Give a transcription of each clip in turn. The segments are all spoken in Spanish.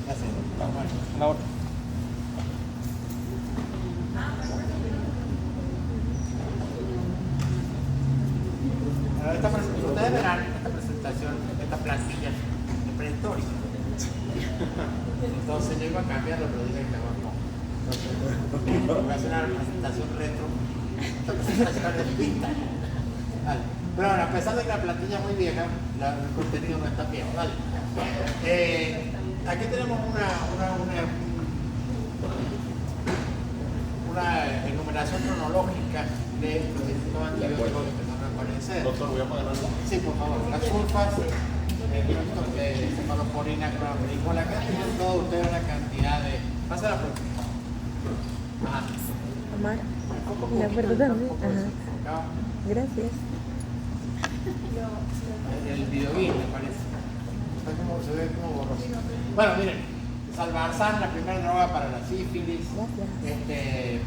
Gracias. La otra. Ustedes verán esta presentación, esta plantilla de prehistórica. Entonces yo iba a cambiarlo, pero dije que no. Entonces, voy a hacer una presentación retro. Esta presentación es vintage. Vale. Pero bueno, a pesar de que la plantilla es muy vieja, el contenido no está viejo. Vale. Aquí tenemos una enumeración cronológica de los distintos antibióticos que empezaron a aparecer. Doctor, voy a poner algo. Sí, por favor. Las sulfas, cefalosporina, clorapericola, acá tienen todos ustedes una cantidad de... Pasa la próxima. Ajá. Amar. La verdad también. Ajá. Gracias. El videoguía, me parece. Se ve como borroso. Bueno, miren, Salvarsan, la primera droga para la sífilis. El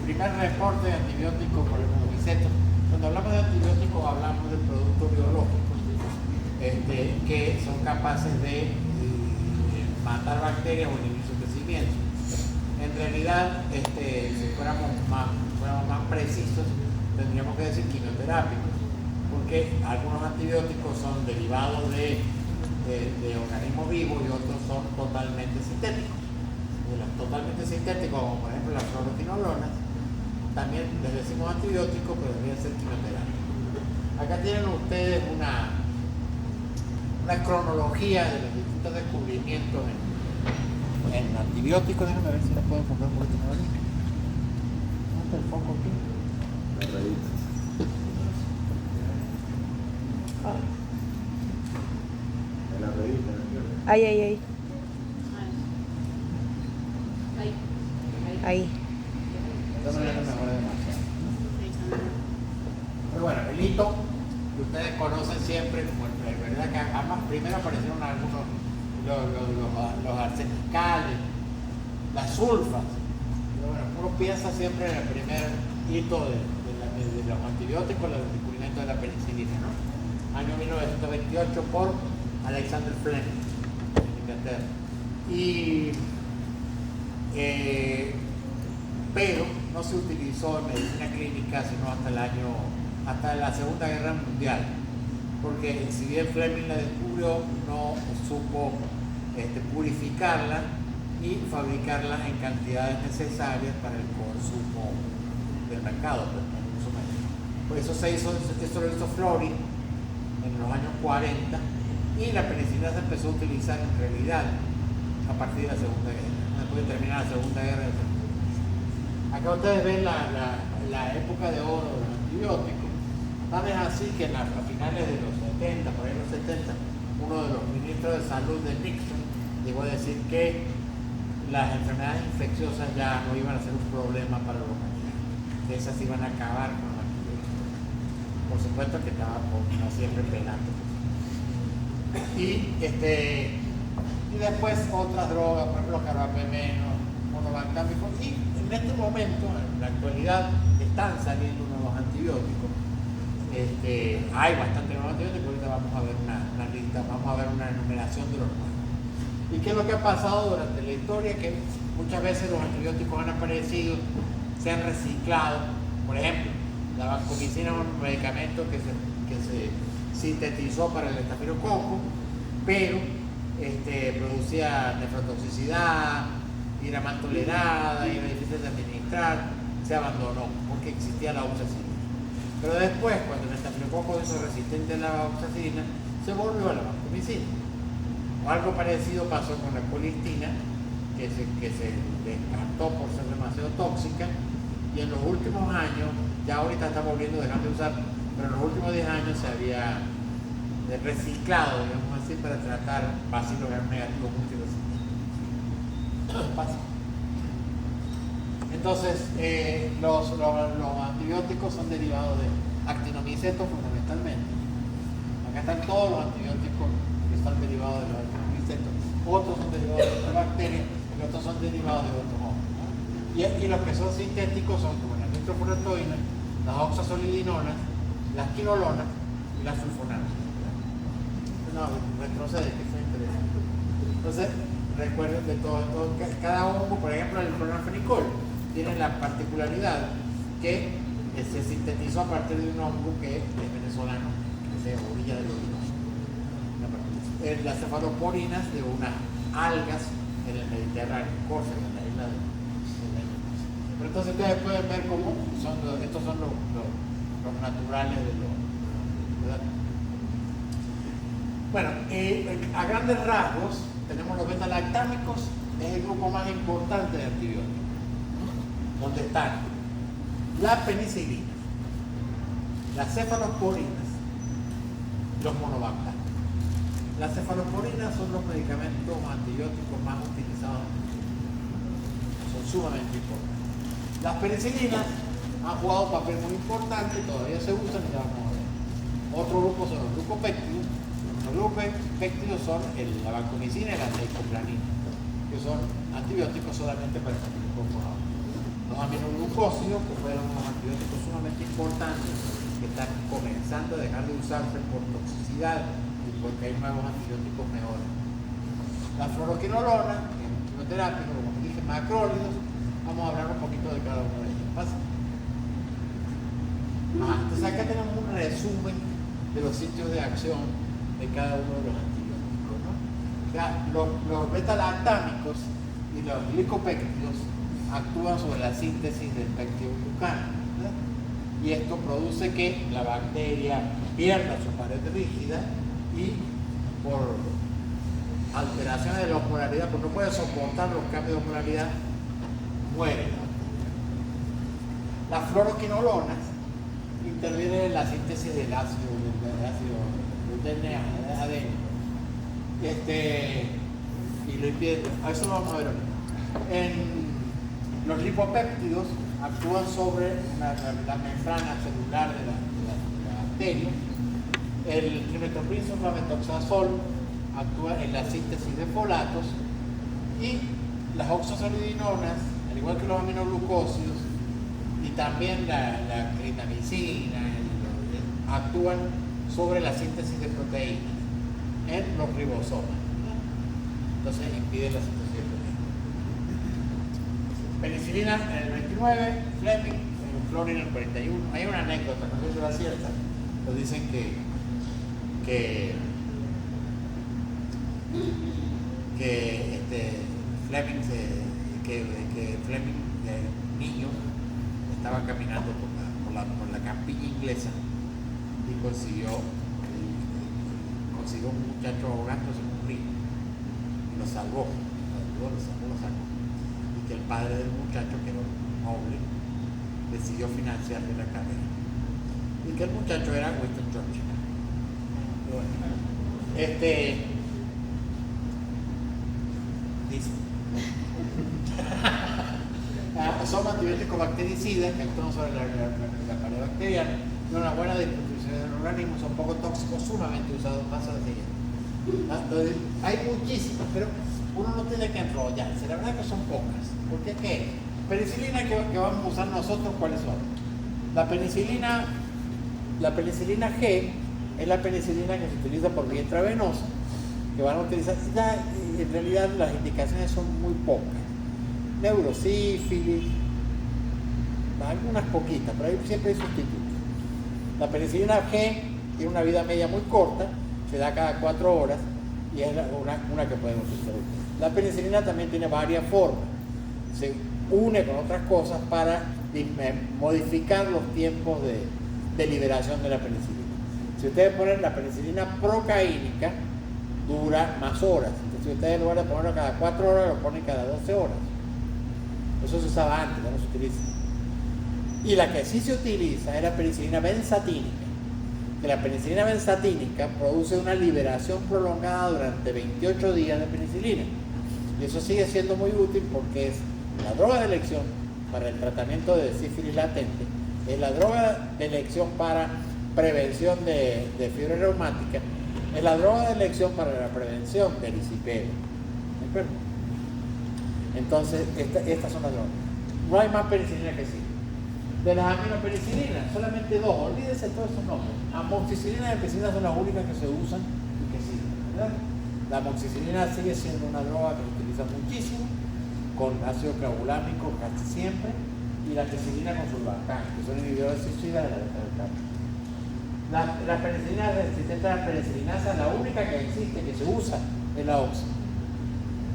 primer reporte de antibióticos por el Moviceto. Cuando hablamos de antibióticos hablamos de productos biológicos que son capaces de matar bacterias o inhibir su crecimiento. En realidad, si fuéramos más precisos, tendríamos que decir quimioterápicos, porque algunos antibióticos son derivados de organismos vivos y otros son totalmente sintéticos. De los totalmente sintéticos, como por ejemplo las fluoroquinolonas, también les decimos antibióticos, pero deberían ser quimioterápicos. Acá tienen ustedes una cronología de los distintos descubrimientos en antibióticos. Déjenme ver si la puedo enfocar un poquito mejor. ¿Dónde está el foco aquí? La revista. En la revista, ¿no? Ahí. Ahí. De esta manera mejora demasiado. Pero bueno, el hito que ustedes conocen siempre, como verdad que además primero aparecieron algunos los arsenicales, las sulfas. Pero bueno, uno piensa siempre en el primer hito de los antibióticos, el descubrimiento de la penicilina, ¿no? Año 1928 por Alexander Fleming, en Inglaterra. Pero no se utilizó en medicina clínica sino hasta la Segunda Guerra Mundial, porque si bien Fleming la descubrió, no supo purificarla y fabricarla en cantidades necesarias para el consumo del mercado, para el uso médico. Por eso esto lo hizo Florey en los años 40 y la penicilina se empezó a utilizar en realidad a partir de la Segunda Guerra, después de terminar la Segunda Guerra. Acá ustedes ven la época de oro de los antibióticos. Tal es así que a finales de los 70, por ahí los 70, uno de los ministros de salud de Nixon llegó a decir que las enfermedades infecciosas ya no iban a ser un problema para la humanidad, que esas iban a acabar con los antibióticos. Por supuesto que estaba siempre pelando. Y después otras drogas, por ejemplo, carbameno, monobactámicos, y en este momento, en la actualidad, están saliendo nuevos antibióticos. Hay bastante nuevos antibióticos, ahorita vamos a ver una lista, vamos a ver una enumeración de los nuevos. ¿Y qué es lo que ha pasado durante la historia? Que muchas veces los antibióticos han aparecido, se han reciclado. Por ejemplo, la vancomicina es un medicamento que se sintetizó para el estafilococo, pero producía nefrotoxicidad, y era mal tolerada, y era difícil de administrar, se abandonó porque existía la oxacilina. Pero después, cuando el estafilococo hizo resistente a la oxacilina, se volvió a la vancomicina. O algo parecido pasó con la colistina, que se descartó por ser demasiado tóxica, y en los últimos años, ya ahorita está volviendo, dejando de usar, pero en los últimos 10 años se había reciclado, digamos así, para tratar bacilos negativos multiresistentes. Pasa. Entonces, los antibióticos son derivados de actinomiceto fundamentalmente. Acá están todos los antibióticos que están derivados de los actinomicetos. Otros son derivados de otras bacterias y otros son derivados de otros hongos, ¿no? Y los que son sintéticos son como las nitrofuratoínas, las oxazolidinonas, las quinolonas y las sulfonanas. No, retrocede, que está interesante. Entonces, recuerden de todo, cada hongo, por ejemplo, el clorfenicol, tiene la particularidad que se sintetizó a partir de un hongo que es venezolano, que es de orilla del Orinoco. Las cefaloporinas de unas algas en el Mediterráneo, Córcega, en la isla de Pero entonces ustedes pueden ver cómo estos son los naturales de los. ¿Verdad? Bueno, a grandes rasgos tenemos los beta-lactámicos, es el grupo más importante de antibióticos, donde están la penicilina, las cefaloporinas, los monobacterios. Las cefaloporinas son los medicamentos antibióticos más utilizados, son sumamente importantes. Las penicilinas han jugado un papel muy importante, todavía se usan y ya vamos a ver. Otro grupo son los glucopéptidos. Los glucopéptidos son la vancomicina y la teicoplanin, que son antibióticos solamente para el incorporado. Los aminoglucósidos, que fueron unos antibióticos sumamente importantes, que están comenzando a dejar de usarse por toxicidad y porque hay nuevos antibióticos mejores. La fluoroquinolona, que es un quimioterápico, como dije, macrólidos, vamos a hablar un poquito de cada uno de ellos. ¿Pasa? Entonces acá tenemos un resumen de los sitios de acción de cada uno de los antibióticos, ¿no? O sea, los beta-lactámicos y los glicopéptidos actúan sobre la síntesis del peptidoglucano, ¿verdad? Y esto produce que la bacteria pierda su pared rígida y por alteraciones de la osmolaridad, porque no puede soportar los cambios de osmolaridad, muere. Las fluoroquinolonas intervienen en la síntesis del ácido DNA, ADN, y lo impiden. A eso lo vamos a ver ahorita. Los lipopéptidos actúan sobre la membrana celular de la bacteria. El trimetopril sulfametoxazol actúa en la síntesis de folatos y las oxosolidinonas, al igual que los aminoglucósidos y también la clindamicina, actúan sobre la síntesis de proteínas en los ribosomas. Entonces impiden la síntesis de proteínas. Penicilina en el 29, Fleming, Florin en el 41. Hay una anécdota, no sé si era cierta, pero dicen que Fleming de niño estaba caminando por la campiña inglesa y consiguió un muchacho ahogándose en un río y lo salvó, lo sacó. Y que el padre del muchacho, que era un noble, decidió financiarle la carrera. Y que el muchacho era Winston Churchill. Dice son antibióticos bactericidas que actúan sobre la pared bacteriana, tienen una buena distribución del organismo, son poco tóxicos, sumamente usados más a la siguiente. Entonces, hay muchísimas, pero uno no tiene que enrollarse, la verdad que son pocas. ¿Por qué? ¿Qué? Penicilina que vamos a usar nosotros, ¿cuáles son? La penicilina G es la penicilina que se utiliza por vía intravenosa, que van a utilizar, ya en realidad las indicaciones son muy pocas. Neurosífilis, algunas poquitas, pero siempre hay sustitutos. La penicilina G tiene una vida media muy corta, se da cada 4 horas y es una que podemos utilizar. La penicilina también tiene varias formas, se une con otras cosas para modificar los tiempos de liberación de la penicilina. Si ustedes ponen la penicilina procaínica, dura más horas. Entonces, si ustedes en lugar de ponerlo cada 4 horas, lo ponen cada 12 horas. Eso se usaba antes, ya no se utiliza. Y la que sí se utiliza es la penicilina benzatínica. Que la penicilina benzatínica produce una liberación prolongada durante 28 días de penicilina. Y eso sigue siendo muy útil porque es la droga de elección para el tratamiento de sífilis latente, es la droga de elección para prevención de fiebre reumática, es la droga de elección para la prevención del erisipela. ¿De acuerdo? Entonces, estas son las drogas. No hay más penicilina que sí. De las aminopenicilinas, solamente 2, olvídense todos esos nombres. Amoxicilina y ampicilina son las únicas que se usan y que sirven, ¿verdad? La amoxicilina sigue siendo una droga que se utiliza muchísimo, con ácido clavulámico casi siempre, y la penicilina con sulbactam, que son inhibidores suicidas de la beta-lactama. La penicilina resistente a la penicilinasa, la única que existe, que se usa, es la oxi,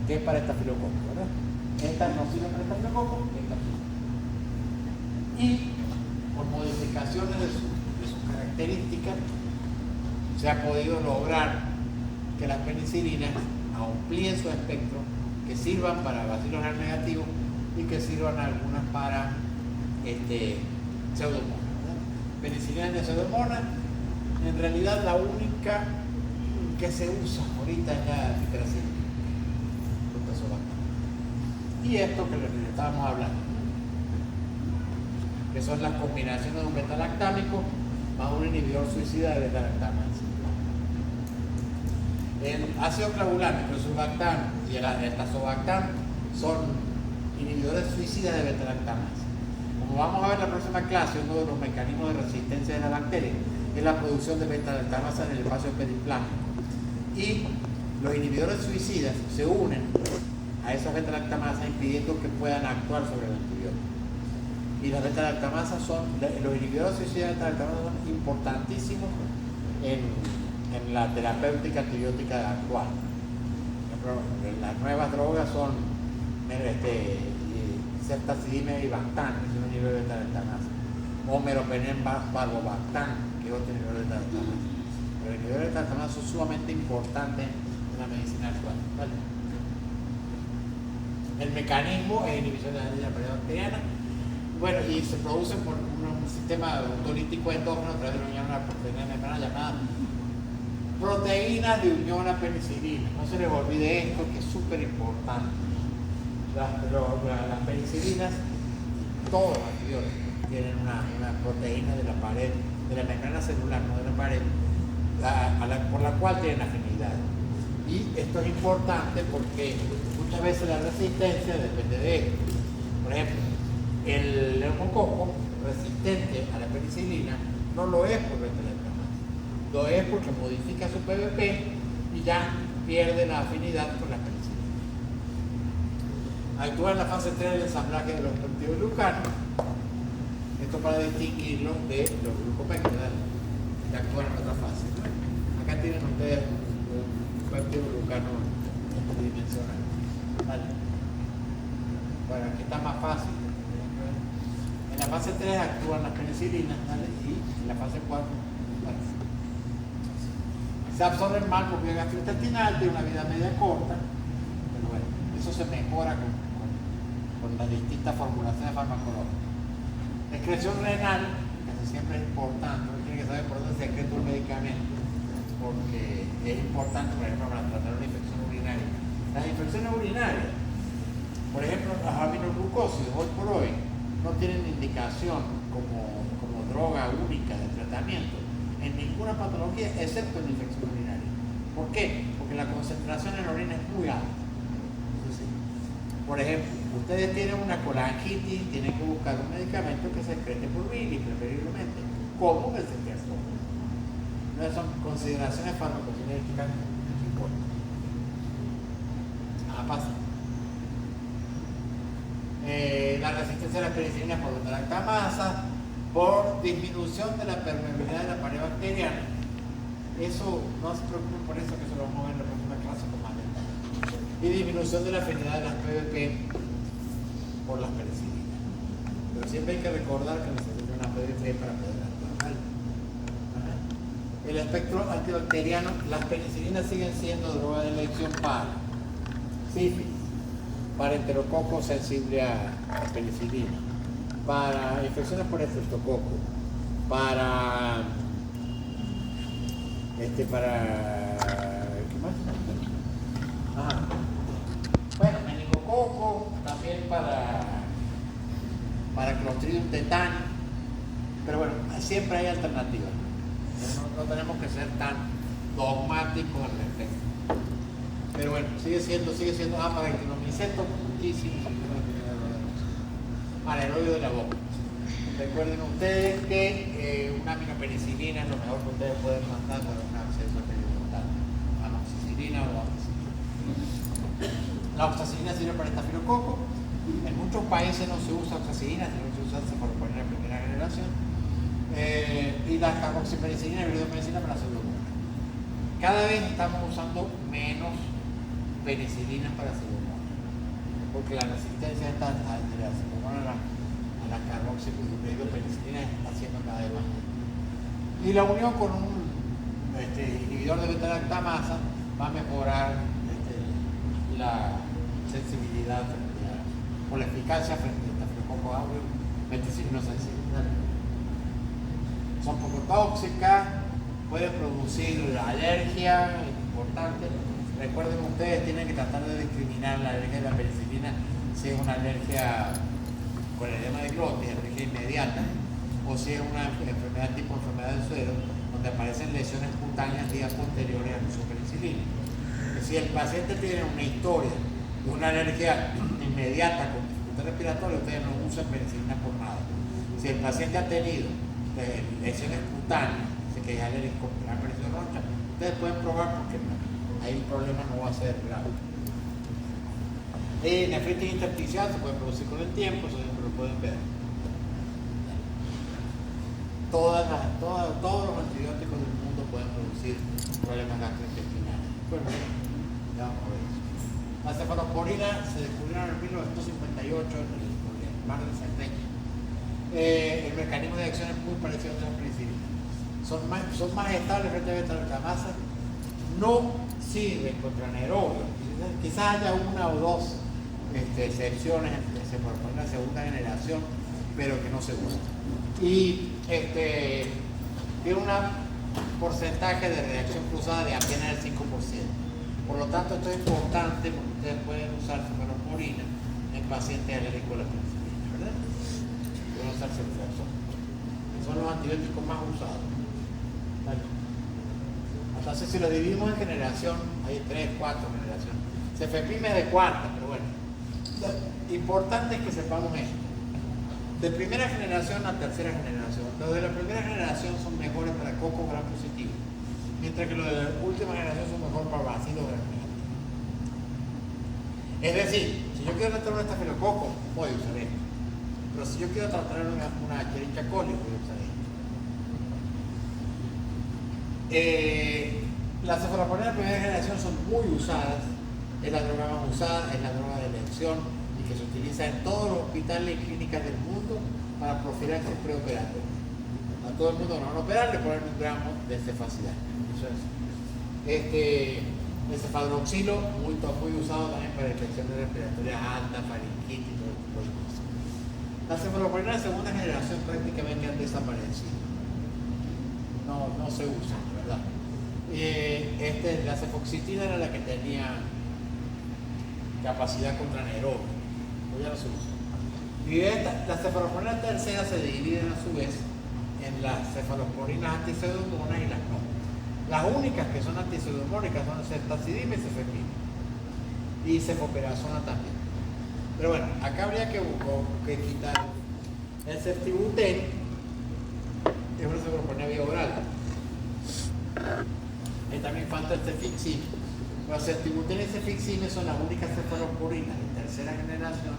que es para estafilococo, ¿verdad? Esta no sirve para estafilococo, esta sí. Y por modificaciones de sus características, se ha podido lograr que las penicilinas amplíen su espectro, que sirvan para bacilos gram negativos y que sirvan algunas para pseudomonas. Penicilina de pseudomonas, en realidad la única que se usa ahorita es la titracina, y esto que les estábamos hablando, que son las combinaciones de un beta-lactámico más un inhibidor suicida de beta-lactamasa. El ácido clavulámico, el sulbactam y el tazobactam son inhibidores suicidas de beta-lactamasa. Como vamos a ver en la próxima clase, uno de los mecanismos de resistencia de la bacteria es la producción de beta-lactamasa en el espacio periplástico. Y los inhibidores suicidas se unen a esas beta-lactamasas impidiendo que puedan actuar sobre el antibiótico. Y las beta-lactamasas los inhibidores suicidas de beta-lactamasa son importantísimos en la terapéutica antibiótica actual. Por ejemplo, las nuevas drogas son ceftazidime y Bactam, que es un inhibidor de beta-lactamasa, o meropenem barbobactam, que es otro inhibidor de beta-lactamasa. Pero los inhibidores de beta-lactamasa son sumamente importantes en la medicina actual, ¿vale? El mecanismo es inhibición de la pared bacteriana, bueno, y se produce por un sistema autolítico endógeno a través de una proteína de membrana llamada proteínas de unión a penicilina. No se les olvide esto, que es súper importante. Las penicilinas, todos los antibióticos, tienen una proteína de la pared, de la membrana celular, no de la pared, por la cual tienen afinidad. Y esto es importante porque muchas veces la resistencia depende de esto. Por ejemplo, el neumococo resistente a la penicilina no lo es por beta-lactamasa, lo es porque modifica su PVP y ya pierde la afinidad con la penicilina. Actúa en la fase 3 del ensamblaje de los péptidos glucanos. Esto para distinguirlos de los glucopéptidos que actúan en otra fase. Acá tienen ustedes un péptido glucano tridimensional. ¿Vale? Para que está más fácil. En la fase 3 actúan las penicilinas, ¿vale? Y en la fase 4 se absorben mal porque el gastrointestinal tiene una vida media corta, pero bueno, eso se mejora con las distintas formulaciones farmacológicas. Excreción renal, que siempre es importante, uno tiene que saber por dónde se excreta un medicamento, porque es importante, por ejemplo, para tratar una infección urinaria. Las infecciones urinarias, por ejemplo, los aminoglucósidos, hoy por hoy, no tienen indicación como droga única de tratamiento en ninguna patología, excepto en la infección urinaria. ¿Por qué? Porque la concentración en la orina es muy alta. Entonces, por ejemplo, ustedes tienen una colangitis, tienen que buscar un medicamento que se excrete por bilis, preferiblemente, como el ceftriaxona. No son consideraciones farmacocinéticas que importan. Pasa. La resistencia a la penicilina por beta-lactamasa, por disminución de la permeabilidad de la pared bacteriana. Eso, no se preocupen por eso, que se lo vamos a ver en la próxima clase con más detalle. Y disminución de la afinidad de las PVP por las penicilinas. Pero siempre hay que recordar que necesita una PVP para poder actuar, ¿vale? El espectro antibacteriano, las penicilinas siguen siendo droga de elección para sífilis, para enterococo sensible a penicilina, para infecciones por estreptococo, para ¿qué más? Bueno, meningococo, también para Clostridium tetani, pero bueno, siempre hay alternativas. No tenemos que ser tan dogmáticos al respecto. Pero bueno, sigue siendo para el quinomyceto, muchísimo. Aleroide de la boca. Recuerden ustedes que una aminopenicilina es lo mejor que ustedes pueden mandar para un absceso periodontal. Amoxicilina o amoxicilina. La oxacilina sirve para estafilococo. En muchos países no se usa oxacilina, sino que se usa cefalosporina de primera generación. Y la carboxipenicilina y iridopenicilina para la pseudomonas. Cada vez estamos usando menos penicilina para pseudomonas, porque la resistencia de la pseudomonas a la carboxipenicilina está siendo cada vez más. Y la unión con un inhibidor de beta-lactamasa va a mejorar la sensibilidad o la eficacia frente a estafilococo aureus, meticilino sensible. Son poco tóxicas, pueden producir alergia, es importante. Recuerden ustedes, tienen que tratar de discriminar la alergia de la penicilina si es una alergia con edema de glotis, alergia inmediata, o si es una enfermedad tipo enfermedad del suero, donde aparecen lesiones cutáneas días posteriores al uso de penicilina. Si el paciente tiene una historia de una alergia inmediata con dificultad respiratoria, ustedes no usan penicilina por nada. Si el paciente ha tenido lesiones cutáneas, que es alérgico con la presión rocha, ustedes pueden probar porque ahí el problema no va a ser grave. Nefritis intersticial se puede producir con el tiempo, eso siempre lo pueden ver. Todos los antibióticos del mundo pueden producir problemas gastrointestinales. Bueno, ya vamos a ver eso. La cefalosporina se descubrieron en 1958 en el mar de Cerdeña. El mecanismo de acción es muy parecido a los penicilina. Son más estables frente a beta-lactamasa, no sirven contra anaerobios. Quizás haya una o dos excepciones de cefalosporina segunda generación, pero que no se usan. Y tiene un porcentaje de reacción cruzada de apenas el 5%. Por lo tanto, esto es importante porque ustedes pueden usar cefalosporina en pacientes alérgicos a la penicilina, ¿verdad? Pueden usar ceftriaxona. Son los antibióticos más usados. Entonces, si lo dividimos en generación, hay 3, 4 generaciones. Cefepime es de cuarta, pero bueno. Lo importante es que sepamos esto. De primera generación a tercera generación. Los de la primera generación son mejores para coco gram positivo, mientras que los de la última generación son mejores para bacilo gram negativo. Es decir, si yo quiero tratar un estafilococo, voy a usar esto. Pero si yo quiero tratar una Escherichia coli, voy a usar esto. Las cefalosporinas de primera generación son muy usadas, es la droga más usada, es la droga de elección y que se utiliza en todos los hospitales y clínicas del mundo para profilaxis preoperatoria. A todo el mundo no van a operar, le ponen un gramo de cefacidad. Eso es. El cefadroxilo, muy usado también para infecciones respiratorias altas, faringitis y todo tipo de cosas. Las cefalosporinas de segunda generación prácticamente han desaparecido. No se usan, ¿verdad? La cefoxitina era la que tenía capacidad contra anaerobio, hoy ya no se usa. Y las cefalosporinas terceras se dividen a su vez en las cefalosporinas antipseudomonas y las no. Las únicas que son antipseudomónicas son ceftazidima y cefepime. Y cefoperazona también. Pero bueno, acá habría que quitar el ceftibuten, es una cefalosporina vía oral. Ahí también falta el cefixime. Los ceftibuten y cefixime son las únicas cefalosporinas de tercera generación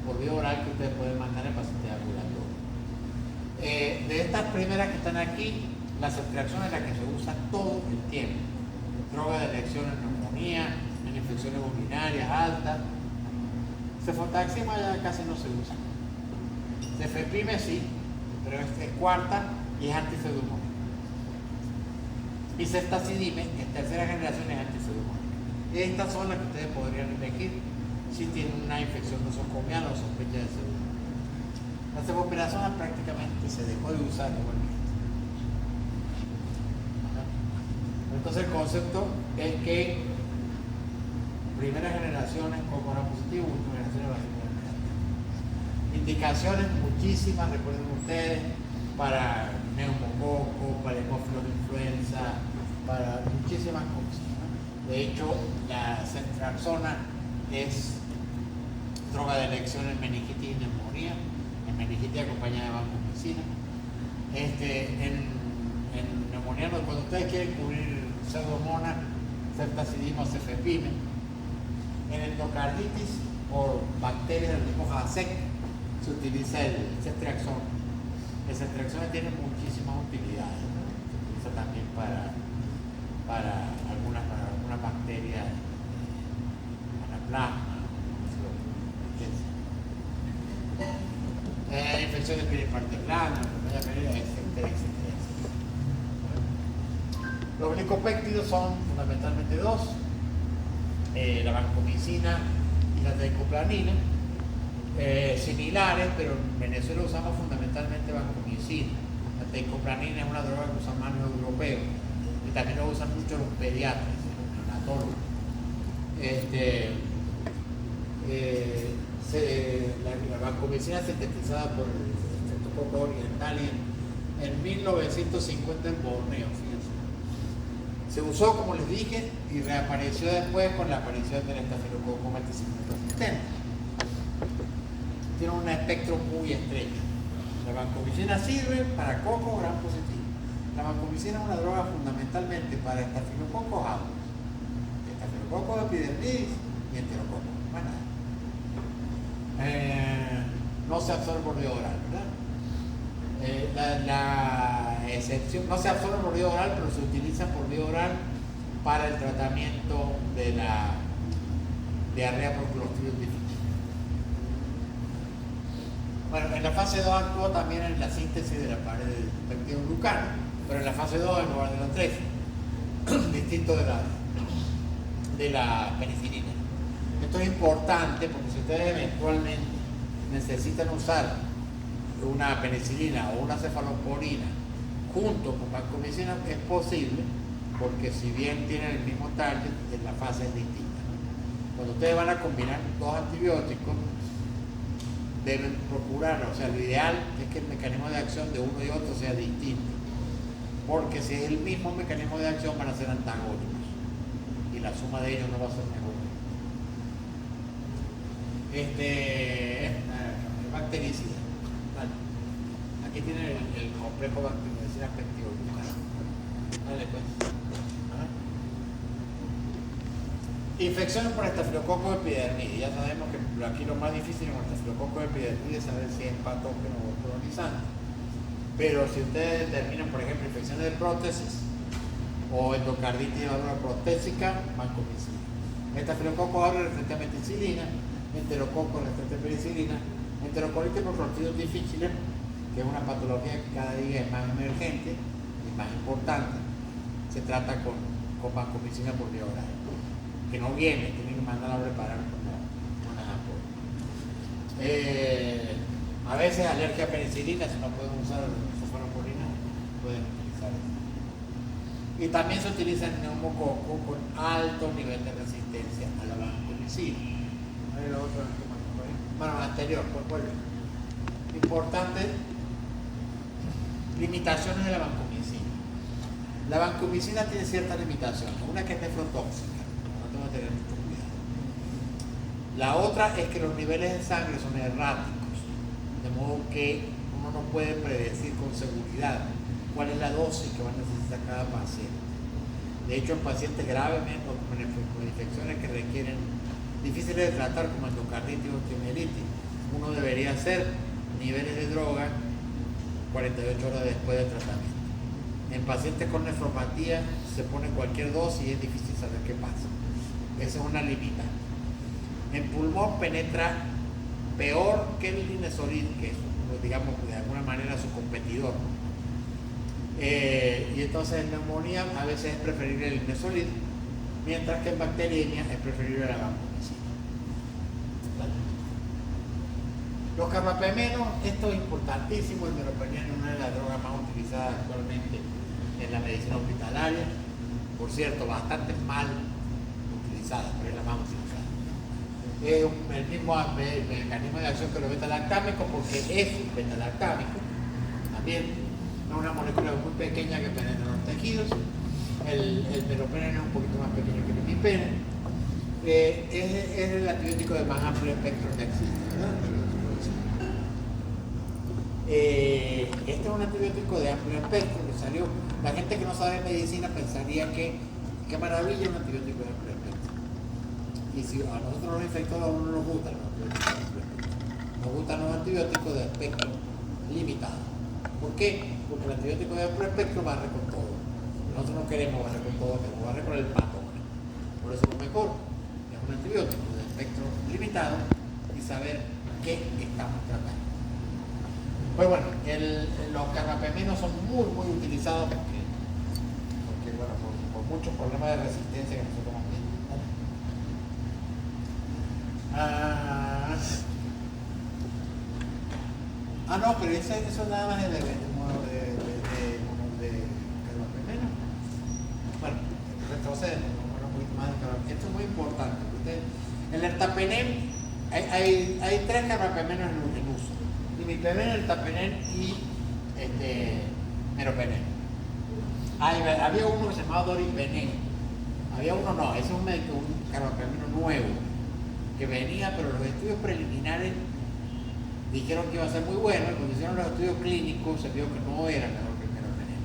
por vía oral que ustedes pueden mandar en pacientes ambulatorios. De estas primeras que están aquí, la ceftriaxona es la que se usa todo el tiempo. Droga de elección en neumonía, en infecciones urinarias altas. Cefotaxima ya casi no se usa. Cefepime sí, pero es cuarta y es antipseudomónica. Y ceftazidime, en tercera generación, es antipseudomónica. Estas son las que ustedes podrían elegir si tienen una infección nosocomial o sospecha de pseudomonas. La cefoperazona prácticamente se dejó de usar igualmente. Entonces el concepto es que primera generación es coco gram positivo, última generación es bacilo gram negativo. Indicaciones muchísimas, recuerden ustedes, para neumococo, para hemófilos de influenza, para muchísimas cosas, ¿no? De hecho, la ceftriaxona es droga de elección en meningitis y neumonía, en meningitis acompañada de vancomicina. En neumonía, cuando ustedes quieren cubrir pseudomonas, ceftazidima o cefepime. En endocarditis por bacterias del tipo HASEC se utiliza el ceftriaxona. El ceftriaxona tiene muchísimas utilidades, ¿no? Se utiliza también para algunas bacterias, anaplasma, infecciones periparticular, etcétera. Los glicopéptidos son fundamentalmente dos, la vancomicina y la teicoplanina, similares, pero en Venezuela usamos fundamentalmente vancomicina. La teicoplanina es una droga que usan más los europeos y también lo usan mucho los pediatras, los neonatólogos. La vancomicina sintetizada por el Streptococcus orientalis en 1950 en Borneo, fíjense. Se usó, como les dije, y reapareció después con la aparición del Staphylococcus multisystem resistente. Tiene un espectro muy estrecho. La vancomicina sirve para coco gram positivo. La vancomicina es una droga fundamentalmente para Staphylococcus aureus, Staphylococcus epidermidis y enterococos. Bueno, no se absorbe por vía oral, ¿verdad? La excepción, no se absorbe por vía oral, pero se utiliza por vía oral para el tratamiento de la diarrea por Clostridium difficile. Bueno, en la fase 2 actúa también en la síntesis de la pared del péptido glucano, pero en la fase 2 en lugar de la 3, distinto de la penicilina. Esto es importante porque si ustedes eventualmente necesitan usar una penicilina o una cefalosporina junto con vancomicina, es posible, porque si bien tienen el mismo target, la fase es distinta. Cuando ustedes van a combinar dos antibióticos, deben procurar, o sea, lo ideal es que el mecanismo de acción de uno y otro sea distinto, porque si es el mismo mecanismo de acción van a ser antagónicos y la suma de ellos no va a ser mejor. Bactericida. Vale. Aquí tienen el complejo bactericida péptido glucano. Dale, pues. Infecciones por Staphylococcus epidermidis. Ya sabemos que aquí lo más difícil con Staphylococcus epidermidis es saber si es patógeno o colonizante. Pero si ustedes determinan, por ejemplo, infecciones de prótesis o endocarditis de válvula prostésica, vancomicina. Staphylococcus aureus resistente a meticilina, enterococcus resistente a penicilina, enterocolitis por Clostridium difficile, que es una patología que cada día es más emergente y más importante. Se trata con vancomicina por vía oral, que no viene, tienen que mandarla a preparar como unas ampollas. A veces alergia a penicilina, si no pueden usar cefalosporina, pueden utilizar eso. Y también se utiliza el neumococo con alto nivel de resistencia a la vancomicina. Bueno, anterior, pues vuelve. Importante, limitaciones de la vancomicina. La vancomicina tiene ciertas limitaciones. Una que es nefrotóxica, no tengo que tener mucho cuidado. La otra es que los niveles de sangre son erráticos, de modo que uno no puede predecir con seguridad cuál es la dosis que va a necesitar cada paciente. De hecho, en pacientes gravemente o con infecciones que requieren difíciles de tratar como endocarditis o osteomielitis, uno debería hacer niveles de droga 48 horas después del tratamiento. En pacientes con nefropatía se pone cualquier dosis y es difícil saber qué pasa. Esa es una limitante. En pulmón penetra peor que el linezolid, que es, digamos, de alguna manera su competidor. Y entonces en neumonía a veces es preferible el linezolid, mientras que en bacteriemia es preferible la vancomicina. Los carbapenenos, esto es importantísimo. El meropenem es una de las drogas más utilizadas actualmente en la medicina hospitalaria. Por cierto, bastante mal utilizada, pero es la más utilizada. Es el mismo mecanismo de acción que los beta-lactámicos, porque es un beta-lactámico. También es una molécula muy pequeña que penetra los tejidos. El meropenem es un poquito más pequeño que el imipenem. Es el antibiótico de más amplio espectro que existe, ¿verdad? Este es un antibiótico de amplio espectro que salió. La gente que no sabe medicina pensaría que qué maravilla un antibiótico de amplio espectro. Y si a nosotros los infectólogos no nos gustan los antibióticos, nos gustan los antibióticos de espectro limitado. ¿Por qué? Porque el antibiótico de amplio espectro barre con todo. Nosotros no queremos barrer con todo, queremos barrer con el patógeno. Por eso lo mejor es un antibiótico de espectro limitado y saber qué estamos tratando. Pues bueno, los carbapenemas son muy utilizados porque bueno, por muchos problemas de resistencia que nosotros hemos visto. No, pero eso nada más es de carbapenema. Bueno, retrocedemos, un poquito más de carbapenema. Esto es muy importante. En el ertapenem hay 3 carbapenemas en uso. Imipenem, ertapenem y meropenem. Había uno que se llamaba doripenem. Había uno, no, ese es un carbapemeno nuevo que venía, pero los estudios preliminares dijeron que iba a ser muy bueno, y cuando hicieron los estudios clínicos se vio que no era mejor que el meropenem.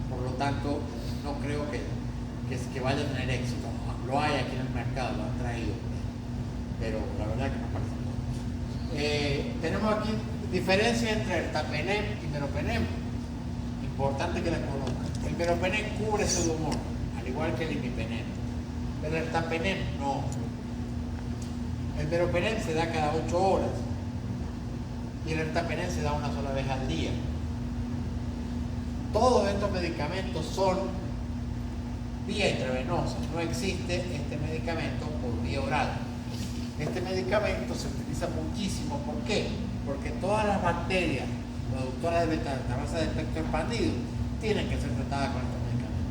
Por lo tanto, no creo que vaya a tener éxito. Lo hay aquí en el mercado, lo han traído, pero la verdad que no parece bueno. Tenemos aquí diferencia entre ertapenem y meropenem. Importante que la conozcan. El meropenem cubre pseudomonas, al igual que el imipenem. El ertapenem no. El meropenem se da cada 8 horas y el ertapenem se da una sola vez al día. Todos estos medicamentos son vía intravenosa. No existe este medicamento por vía oral. Este medicamento se utiliza muchísimo. ¿Por qué? Porque todas las bacterias productoras de beta-lactamasa de espectro expandido tienen que ser tratadas con estos medicamentos.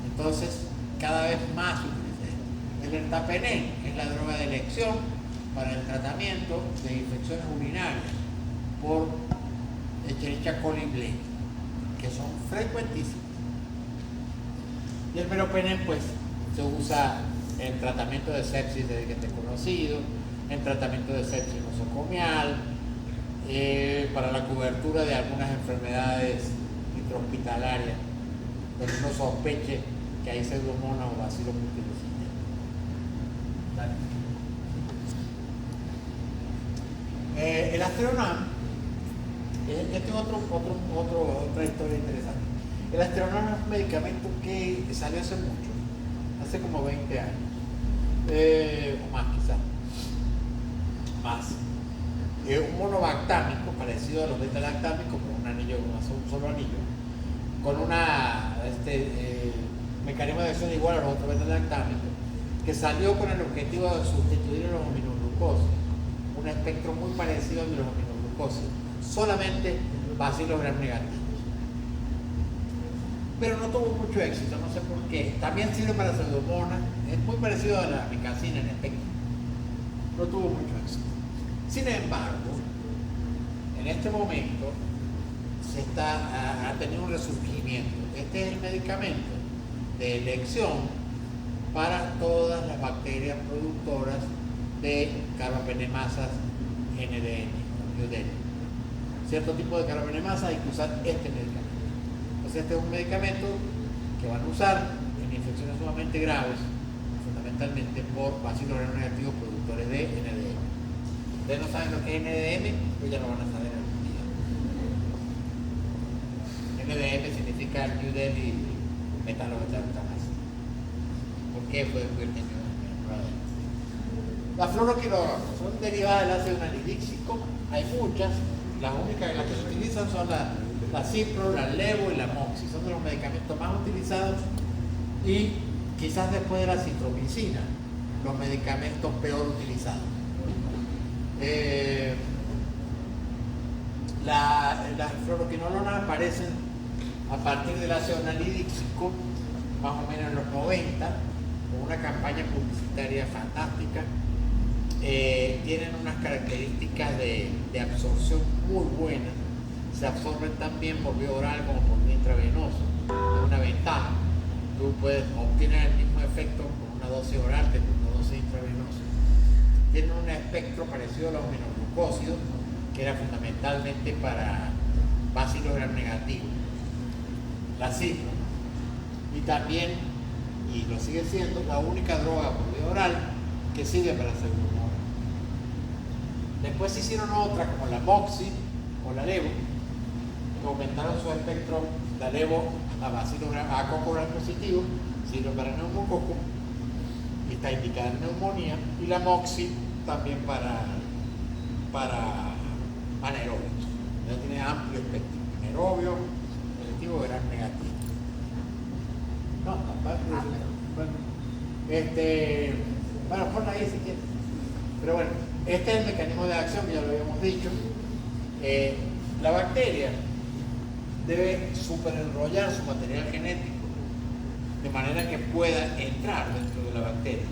Entonces, cada vez más se utiliza esto. El ertapenem es la droga de elección para el tratamiento de infecciones urinarias por Escherichia coli blei, que son frecuentísimas. Y el meropenem, pues, se usa en tratamiento de sepsis desconocido, en tratamiento de sepsis nosocomial, para la cobertura de algunas enfermedades intrahospitalarias, donde uno sospeche que hay pseudomonas o bacilos multirresistentes. El Aztreonam, este es otra historia interesante. El Aztreonam es un medicamento que salió hace mucho, hace como 20 años, o más quizás, más. Un monobactámico parecido a los beta-lactámicos, con un anillo, un solo anillo, con una mecanismo de acción igual a los otros beta-lactámicos, que salió con el objetivo de sustituir a los aminoglucósidos, un espectro muy parecido al de los aminoglucósidos, solamente bacilos gram negativos. Pero no tuvo mucho éxito, no sé por qué. También sirve para pseudomonas, es muy parecido a la micacina en espectro. No tuvo mucho éxito. Sin embargo, en este momento ha tenido un resurgimiento. Este es el medicamento de elección para todas las bacterias productoras de carbapenemasas NDN, UDN. Cierto tipo de carbapenemasa hay que usar este medicamento. Entonces este es un medicamento que van a usar en infecciones sumamente graves, fundamentalmente por bacilos gram negativos productores de NDN. Ustedes no saben lo que es NDM, pues ya lo van a saber algún día. NDM significa New Delhi metalobeta-lactamasa. ¿Por qué fue descubierto en New Delhi? Las fluoroquinolonas son derivadas del ácido anhidríxico. Hay muchas, las únicas que se utilizan son la Cipro, la Levo y la Moxi. Son de los medicamentos más utilizados y quizás después de la citromicina, los medicamentos peor utilizados. Las fluoroquinolonas aparecen a partir del ácido anhidríxico, más o menos en los 90, con una campaña publicitaria fantástica. Tienen unas características de absorción muy buenas. Se absorben también por vía oral como por vía intravenosa. Es una ventaja. Tú obtienes el mismo efecto con una dosis oral que con una dosis intravenosa. Tienen un espectro parecido a los aminoglucósidos, que era fundamentalmente para bacilos gram negativos, la cipro, y también y lo sigue siendo, la única droga por vía oral que sirve para hacer humor. Después se hicieron otras como la Moxi o la Levo, que aumentaron su espectro. La Levo a coco gram positivo, sirve para neumococo y está indicada en neumonía, y la Moxi también para anaerobios. Ya tiene amplio espectro, anaerobio, positivo, gram negativo. No, aparte de eso, bueno, ponla ahí si quieres. Pero bueno, este es el mecanismo de acción que ya lo habíamos dicho. La bacteria debe superenrollar su material genético de manera que pueda entrar dentro de la bacteria.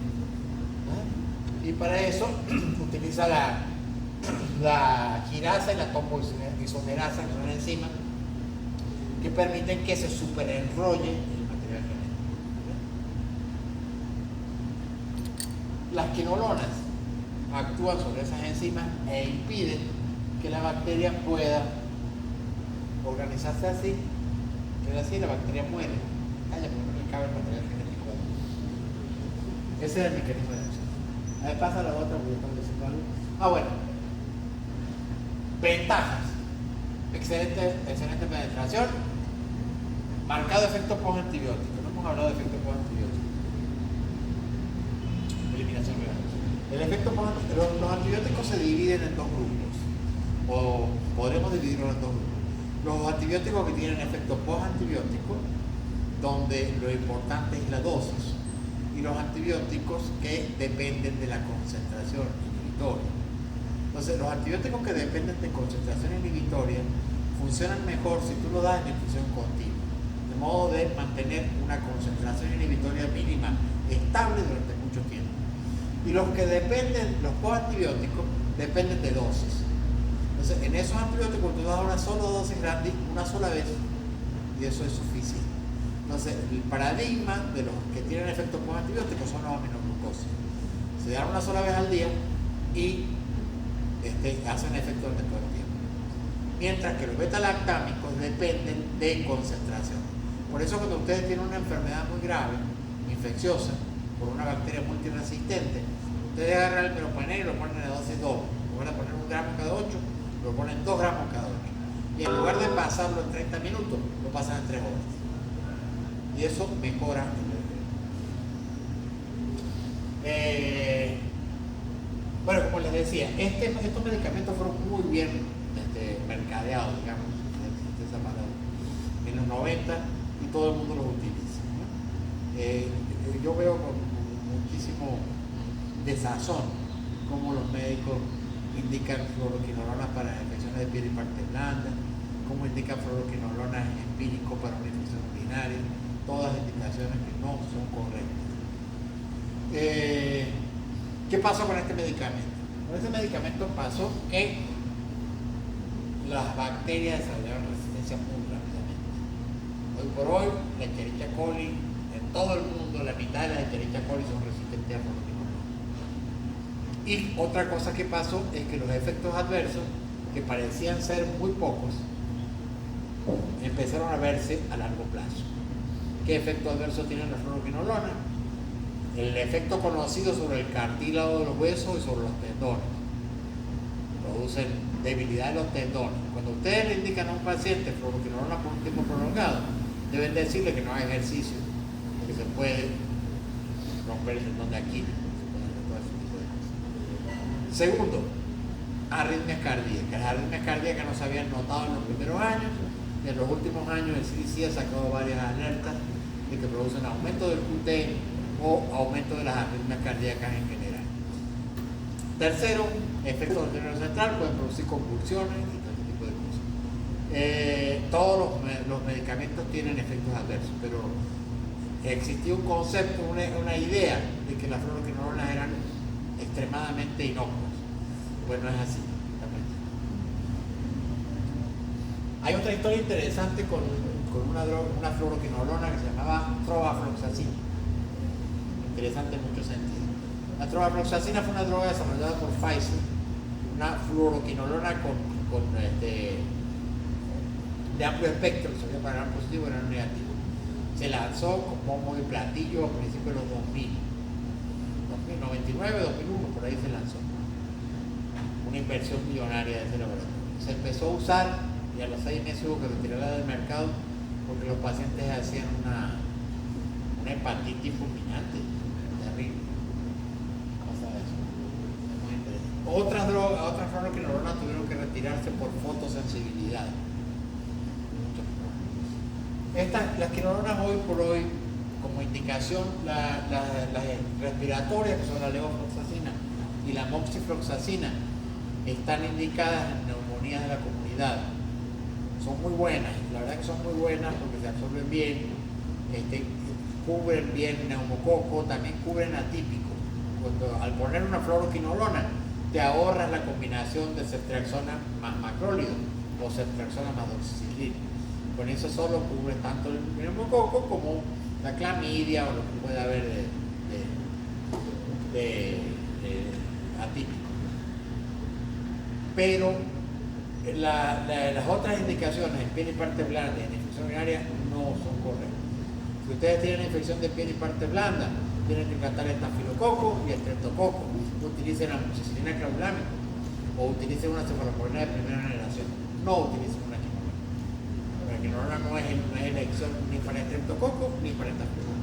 Y para eso utiliza la quinasa y la topoisomerasa, que son enzimas que permiten que se superenrolle el material genético. Las quinolonas actúan sobre esas enzimas e impiden que la bacteria pueda organizarse así, que así la bacteria muere. Porque no le cabe el material genético. Ese es el mecanismo de acción. A ver, pasa la otra, porque estamos diciendo algo. Bueno. Ventajas. Excelente penetración. Marcado efecto post-antibiótico. No hemos hablado de efecto post-antibiótico. Eliminación real. El efecto los antibióticos se dividen en dos grupos, o podremos dividirlos en dos grupos. Los antibióticos que tienen efecto post-antibiótico, donde lo importante es la dosis, y los antibióticos que dependen de la concentración inhibitoria. Entonces, los antibióticos que dependen de concentración inhibitoria funcionan mejor si tú lo das en infusión continua, de modo de mantener una concentración inhibitoria mínima estable durante mucho tiempo. Y los que dependen, los post-antibióticos, dependen de dosis. Entonces, en esos antibióticos tú das una sola dosis grande, una sola vez, y eso es suficiente. Entonces, el paradigma de los que tienen efectos post-antibióticos son los aminoglucósidos. Se dan una sola vez al día y hacen efecto durante todo el tiempo. Mientras que los beta-lactámicos dependen de concentración. Por eso, cuando ustedes tienen una enfermedad muy grave, infecciosa, por una bacteria multiresistente, ustedes agarran el meropenem y lo ponen en dosis doble. En lugar de poner 1 gramo cada 8, lo ponen 2 gramos cada 8. Y en lugar de pasarlo en 30 minutos, lo pasan en 3 horas. Y eso mejora el bueno, como les decía, estos medicamentos fueron muy bien mercadeados, digamos, de esa manera, en los 90, y todo el mundo los utiliza, ¿no? Yo veo con muchísimo desazón cómo los médicos indican fluoroquinolonas para infecciones de piel y partes blandas, cómo indican fluoroquinolonas empírico para una infección urinaria, todas indicaciones que no son correctas. ¿Qué pasó con este medicamento? Con este medicamento pasó que las bacterias desarrollaron resistencia muy rápidamente. Hoy por hoy, la Escherichia coli, en todo el mundo, la mitad de las Escherichia coli son resistentes a fluoroquinolona. Y otra cosa que pasó es que los efectos adversos, que parecían ser muy pocos, empezaron a verse a largo plazo. ¿Qué efecto adverso tiene la fluoroquinolona? El efecto conocido sobre el cartílago de los huesos y sobre los tendones. Producen debilidad de los tendones. Cuando ustedes le indican a un paciente fluoroquinolona por un tiempo prolongado, deben decirle que no haga ejercicio, porque se puede romper el tendón de Aquiles. Segundo, arritmias cardíacas. Las arritmias cardíacas no se habían notado en los primeros años, y en los últimos años el CDC ha sacado varias alertas de que producen aumento del QT o aumento de las arritmias cardíacas en general. Tercero, efectos del nervio central, pueden producir convulsiones y todo este tipo de cosas. Todos los medicamentos tienen efectos adversos, pero existía un concepto, una idea de que las fluoroquinolonas eran extremadamente inocuas. Pues no es así. Hay otra historia interesante con una fluoroquinolona que se llamaba trovafloxacina. Interesante en muchos sentidos. La trovafloxacina fue una droga desarrollada por Pfizer, una fluoroquinolona de amplio espectro, se para gran positivo y gran negativo. Se lanzó con bombo y platillo a principios de los 2000. 2099, 2001, por ahí se lanzó. Una inversión millonaria de ese laboratorio. Se empezó a usar y a los 6 meses hubo que retirarla del mercado porque los pacientes hacían una hepatitis fulminante. Terrible. Otras drogas, otras fluoroquinolonas tuvieron que retirarse por fotosensibilidad. Las quinolonas hoy por hoy, como indicación, las respiratorias, que son la levofloxacina y la moxifloxacina, están indicadas en neumonías de la comunidad. Son muy buenas, la verdad que son muy buenas porque se absorben bien, cubren bien neumococo, también cubren atípico. Al poner una fluoroquinolona, te ahorras la combinación de ceftriaxona más macrólido o ceftriaxona más doxiciclina. Con eso solo cubre tanto el neumococo como la clamidia o lo que pueda haber de atípico. Pero las otras indicaciones en piel y parte blanda y en infección urinaria no son correctas. Si ustedes tienen infección de piel y parte blanda, tienen que tratar estafilococo y estreptococo. Utilicen amoxicilina clavulámica o utilicen una cefalosporina de primera generación. No utilicen una quinolona. La quinolona no es elección ni para estreptococo ni para estafilococo.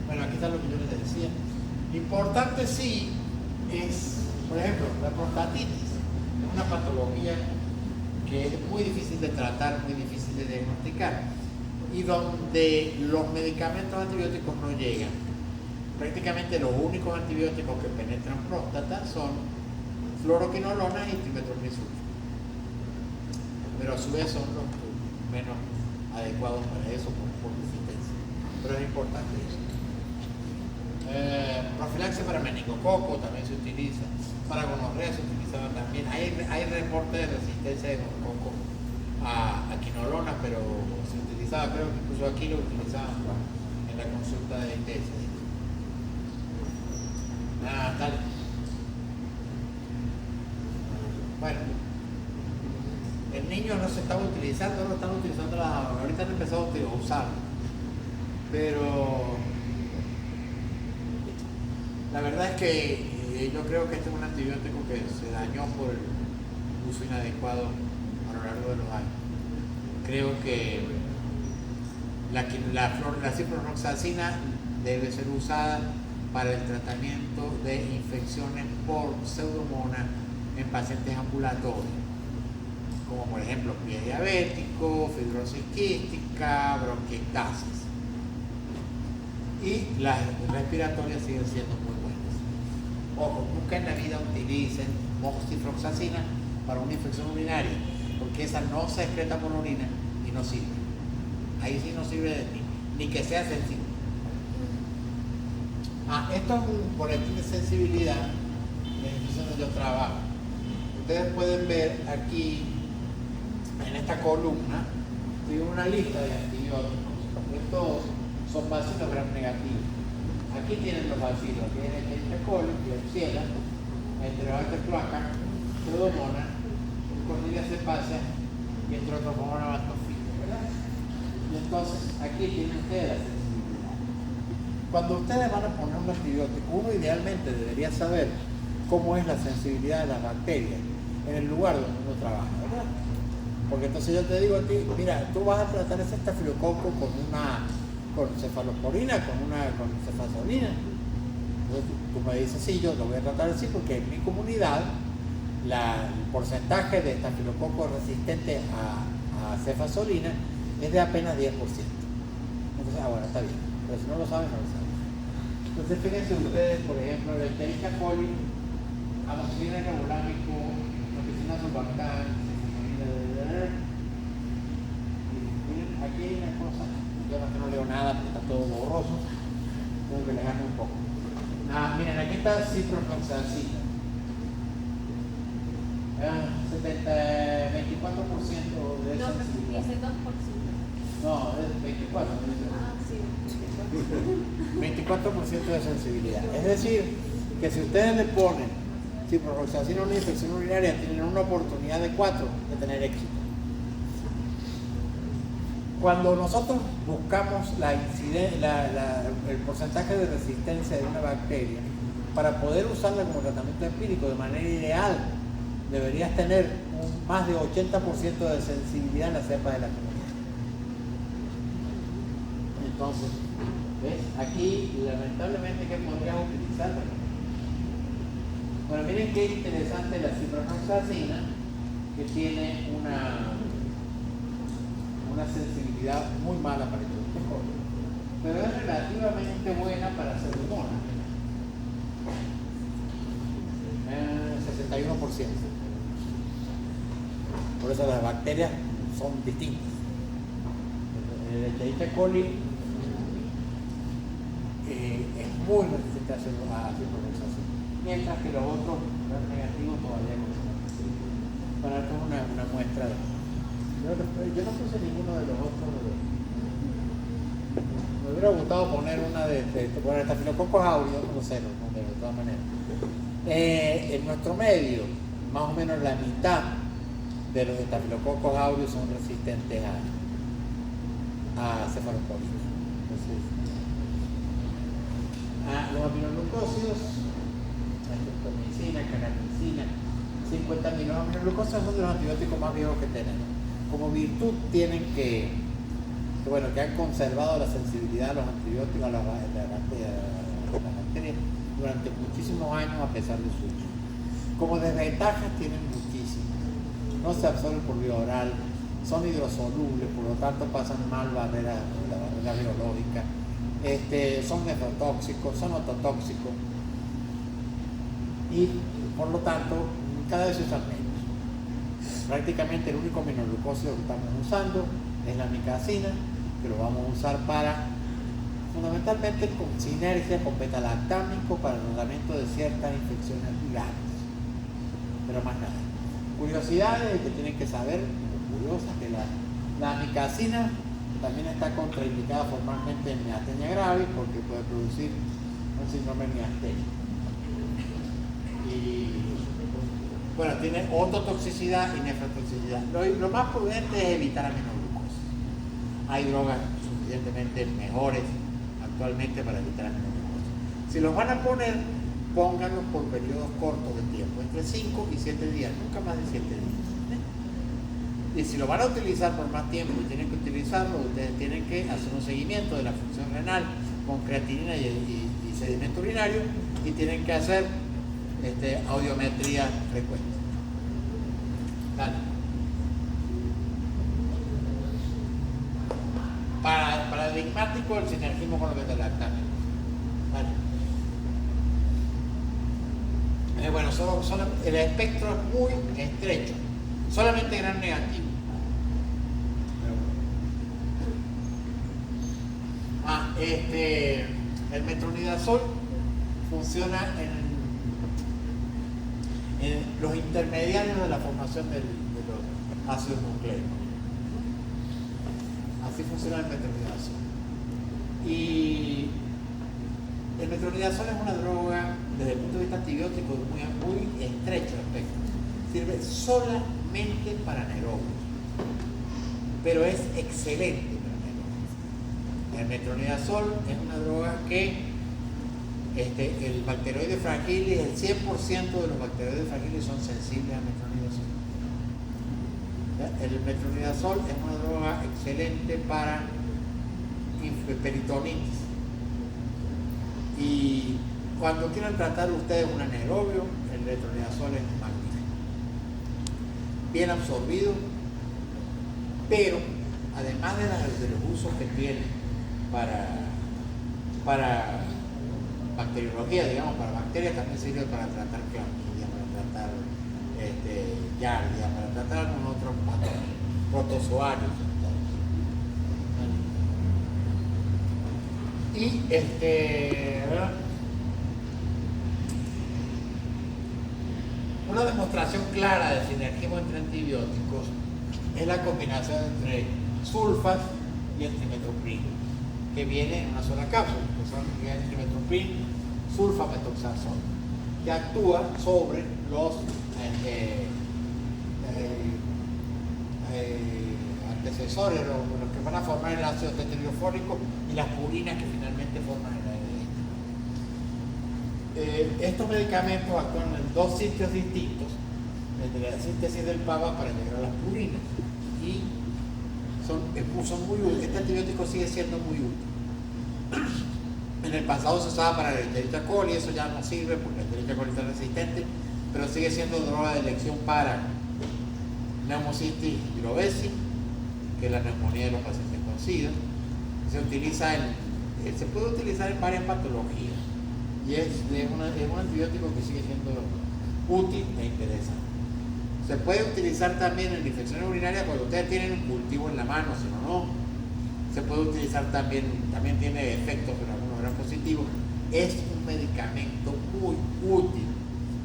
Bueno, aquí está lo que yo les decía. Importante sí es, por ejemplo, la prostatitis. Es una patología que es muy difícil de tratar, muy difícil de diagnosticar y donde los medicamentos antibióticos no llegan. Prácticamente los únicos antibióticos que penetran próstata son fluoroquinolonas y trimetromycina, pero a su vez son los menos adecuados para eso por resistencia, pero es importante eso. Profilaxia para meningococo también se utiliza, para gonorrea se utilizaba también. Hay reportes de resistencia de gonococo a quinolona, pero se utilizaba, creo que incluso aquí lo utilizaban en la consulta de ITS. Tal. Bueno, el niño no se estaba utilizando, no lo están utilizando ahorita han empezado a usarlo, pero la verdad es que yo creo que este es un antibiótico que se dañó por el uso inadecuado a lo largo de los años. Creo que la ciprofloxacina debe ser usada para el tratamiento de infecciones por pseudomonas en pacientes ambulatorios, como por ejemplo pie diabético, fibrosis quística, bronquiectasis. Y las respiratorias siguen siendo muy buenas. Ojo, nunca en la vida utilicen moxifloxacina para una infección urinaria, porque esa no se excreta por la orina y no sirve. Ahí sí no sirve ni que sea sensible. Esto es un boletín de sensibilidad de la institución donde yo trabajo. Ustedes pueden ver aquí, en esta columna, tengo una lista de antibióticos. Estos son bacilos gram negativos. Aquí tienen los bacilos, tienen el E. coli, Klebsiella, Enterobacter cloaca, Pseudomonas, Cornelia cepacia y Enterotomonas bactofilia, ¿verdad? Y entonces aquí tienen ustedes la sensibilidad. Cuando ustedes van a poner un antibiótico, uno idealmente debería saber cómo es la sensibilidad de las bacterias en el lugar donde uno trabaja, ¿verdad? Porque entonces yo te digo a ti, mira, tú vas a tratar ese estafilococo con cefalosporina, con cefazolina. Entonces tú me dices, sí, yo lo voy a tratar así porque en mi comunidad el porcentaje de estafilococo resistente a cefazolina es de apenas 10%. Entonces, bueno, está bien, pero si no lo saben, no lo saben. Entonces, fíjense ustedes, por ejemplo, el Escherichia coli, amoxicilina clavulámico, amoxicilina sulbactam, aquí hay una cosa, yo no leo nada porque está todo borroso, tengo que alejarme un poco. Miren, aquí está ciprofloxacina. 24% de esa sensibilidad. Ese 2%. No, es 24. Sí. 24% de sensibilidad. Es decir, que si ustedes le ponen ciprofloxacina a una infección urinaria, tienen una oportunidad de 4 de tener éxito. Cuando nosotros buscamos el porcentaje de resistencia de una bacteria, para poder usarla como tratamiento empírico de manera ideal, deberías tener más de 80% de sensibilidad en la cepa de la comunidad. Entonces, ¿ves? Aquí, lamentablemente, ¿qué podríamos utilizar? Bueno, miren qué interesante la ciprofloxacina, que tiene una sensibilidad muy mala para el corticoide, pero es relativamente buena para Pseudomonas. 61%. Por eso las bacterias son distintas. El Escherichia coli es muy resistente a ciprofloxacina, mientras que los otros negativos todavía consumen. Bueno, esto es una muestra de... Yo no puse ninguno de los otros. Me hubiera gustado poner una de bueno, Staphylococcus aureus, no sé, de todas maneras. En nuestro medio, más o menos la mitad de los Staphylococcus aureus son resistentes a cefaloporinas. Entonces, los aminoglucósidos, estreptomicina, carapicina, 50.000. Los aminoglucósidos son de los antibióticos más viejos que tenemos. Como virtud tienen que han conservado la sensibilidad a los antibióticos, a las bacterias durante muchísimos años a pesar de su uso. Como desventajas tienen muchísimas. No se absorben por vía oral, son hidrosolubles, por lo tanto pasan mal la barrera biológica, son nefrotóxicos, son ototóxicos y por lo tanto cada vez se usan menos. Prácticamente el único aminoglucósido que estamos usando es la amicacina, que lo vamos a usar fundamentalmente con sinergia con beta-lactámico para el tratamiento de ciertas infecciones virales, pero más nada. Curiosidades que tienen que saber, curiosas, que la amicacina también está contraindicada formalmente en miastenia gravis porque puede producir un síndrome miasténico. Y bueno, tiene ototoxicidad y nefrotoxicidad. Lo más prudente es evitar aminoglucosa. Hay drogas suficientemente mejores actualmente para evitar aminoglucosa. Si los van a poner, pónganlos por periodos cortos de tiempo, entre 5 y 7 días, nunca más de 7 días. Y si lo van a utilizar por más tiempo y tienen que utilizarlo, ustedes tienen que hacer un seguimiento de la función renal con creatinina y sedimento urinario y tienen que hacer audiometría frecuente. Dale. Paradigmático el sinergismo con los beta-lactámicos. Vale. Bueno, el espectro es muy estrecho, solamente gran negativo. El metronidazol funciona en los intermediarios de la formación de los ácidos nucleicos. Así funciona el metronidazol. Y el metronidazol es una droga, desde el punto de vista antibiótico, muy estrecho espectro. Sirve solamente para anaerobios, pero es excelente para anaerobios. El metronidazol es una droga que el bacteroide fragilis, el 100% de los bacteroides fragilis son sensibles al metronidazol. El metronidazol es una droga excelente para peritonitis. Y cuando quieran tratar ustedes un anaerobio, el metronidazol es magnífico. Bien absorbido, pero además de los usos que tiene para bacteriología, digamos, para bacterias, también sirve para tratar clamidia, para tratar giardia, para tratar algún otro patógeno, protozoarios. Y una demostración clara de sinergismo entre antibióticos es la combinación entre sulfas y el trimetopril, que viene en una sola cápsula, que son el trimetopril, sulfametoxazol, que actúa sobre los antecesores, los que van a formar el ácido tetrahidrofólico y las purinas que finalmente forman el ADN. Estos medicamentos actúan en dos sitios distintos, desde la síntesis del PABA para integrar las purinas, y son muy útiles. Este antibiótico sigue siendo muy útil. En el pasado se usaba para la Escherichia coli, eso ya no sirve porque la Escherichia coli está resistente, pero sigue siendo droga de elección para neumocitis girovesi, que es la neumonía de los pacientes con SIDA. Se puede utilizar en varias patologías y es un antibiótico que sigue siendo útil e interesante. Se puede utilizar también en infecciones urinarias cuando ustedes tienen un cultivo en la mano, si no. Se puede utilizar también tiene efectos, pero algunos eran positivos. Es un medicamento muy útil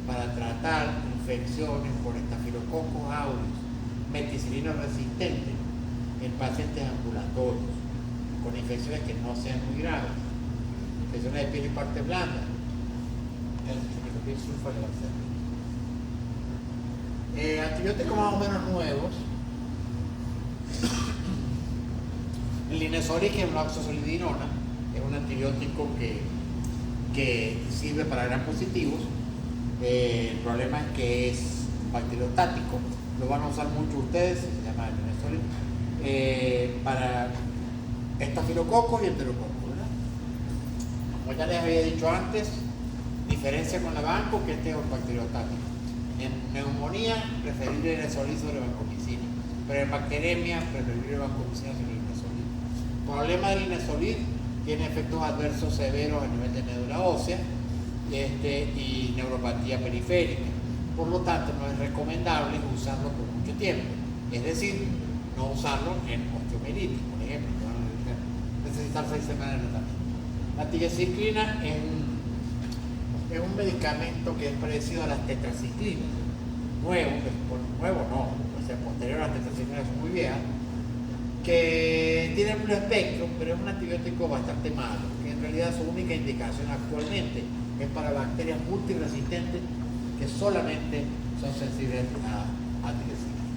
para tratar infecciones por Staphylococcus aureus, meticilina resistente en pacientes ambulatorios, con infecciones que no sean muy graves, infecciones de piel y parte blanda, el sulfadoxina. Antibióticos más o menos nuevos. El Linezolid, que es una oxazolidinona, es un antibiótico que sirve para gram positivos. El problema es que es bacteriostático, lo van a usar mucho ustedes, se llama el Linezolid, para estafilococos y enterococos, ¿verdad? Como ya les había dicho antes, diferencia con la banco, que este es un bacteriostático. En neumonía, preferible Linezolid sobre vancomicina, pero en bacteremia, preferible vancomicina sobre Linezolid. El problema del Linezolid tiene efectos adversos severos a nivel de médula ósea y neuropatía periférica. Por lo tanto, no es recomendable usarlo por mucho tiempo. Es decir, no usarlo en osteomielitis, por ejemplo, que van a necesitar 6 semanas de tratamiento. La tigecyclina es un medicamento que es parecido a las tetraciclinas. Nuevo no, o sea, posterior a las tetraciclinas, son muy viejas, que tiene un espectro, pero es un antibiótico bastante malo, que en realidad su única indicación actualmente es para bacterias multiresistentes que solamente son sensibles a tigecyclina.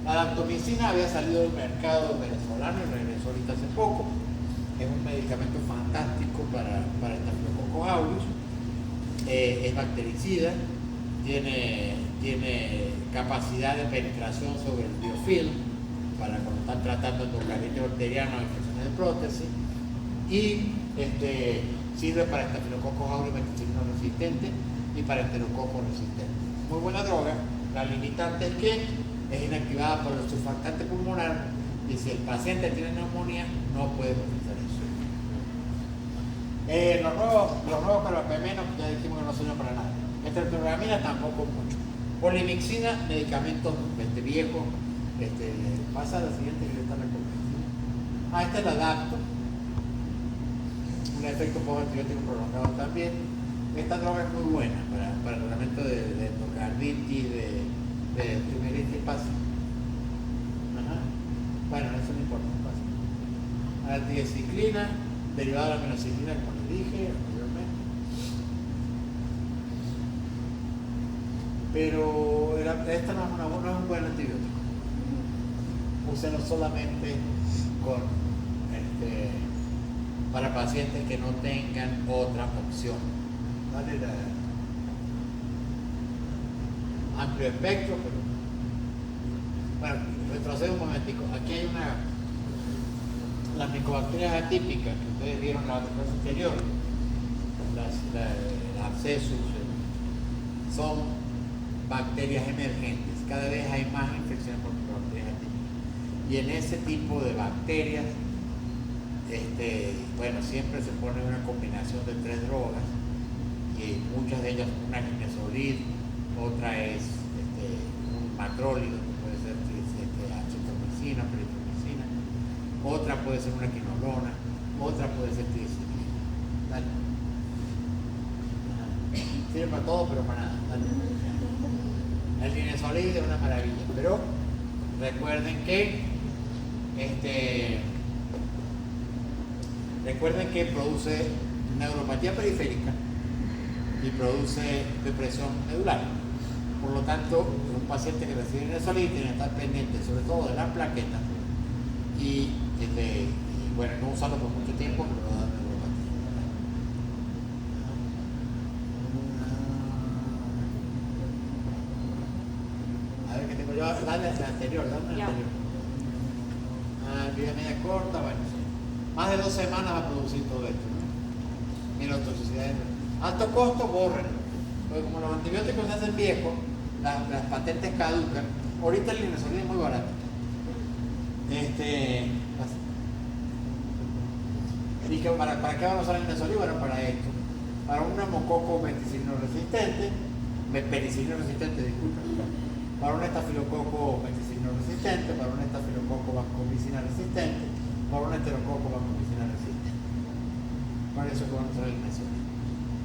La daptomicina había salido del mercado venezolano y regresó ahorita hace poco. Es un medicamento fantástico para Staphylococcus aureus. Es bactericida, tiene capacidad de penetración sobre el biofilm para cuando están tratando endocardite bacteriana o infecciones de prótesis, y sirve para Staphylococcus aureus meticilina resistente y para enterococos resistente. Muy buena droga. La limitante es que es inactivada por el surfactante pulmonar, y si el paciente tiene neumonía no puede utilizar eso. Los nuevos carbapenemas, ya dijimos que no sirven para nada. Estreptogamina tampoco mucho. Polimixina, medicamentos viejos. Pasa a la siguiente que está recomendada. Esta es la Dapto. Un efecto postantibiótico prolongado también. Esta droga es muy buena para el tratamiento de endocarditis, de osteomielitis pasa. Bueno, eso no importa, pasa. La tigecyclina, derivada de la aminociclina, como les dije anteriormente. Pero esta no es un buen antibiótico. Úsenlo solamente para pacientes que no tengan otra opción. ¿Vale? Amplio espectro, pero bueno, retrocedo un momentico. Aquí hay las micobacterias atípicas que ustedes vieron en la otra clase anterior, las abscesus, son bacterias emergentes. Cada vez hay más infecciones por micobacterias atípicas, y en ese tipo de bacterias siempre se pone una combinación de 3 drogas, y muchas de ellas, una Linezolid, otra es un macrólido, que puede ser acitromicina, peritromicina, otra puede ser una quinolona, otra puede ser tigecyclina. Dale. Sirve para todo, pero para nada. Dale. El Linezolid es una maravilla, pero recuerden que produce neuropatía periférica y produce depresión medular. Por lo tanto, un paciente que recibe Linezolid tiene que estar pendiente sobre todo de las plaquetas y bueno, no usarlo por mucho tiempo, pero da neuropatía. A ver qué tengo yo. Dale la anterior, dame la anterior. Vida media corta, bueno, sí. Más de 2 semanas va a producir todo esto, ¿no? Mira, toxicidad. Alto costo, bórrenlo. Porque como los antibióticos se hacen viejos, las patentes caducan. Ahorita el linesolida es muy barato. ¿Y que para qué van a usar el linesolida? Bueno, para esto. Para un neumococo penicilino resistente, disculpen. Para un estafilococo penicilino resistente, para un estafilococo vancomicina resistente, para un enterococo vancomicina resistente. Para eso que vamos a usar el linesolida.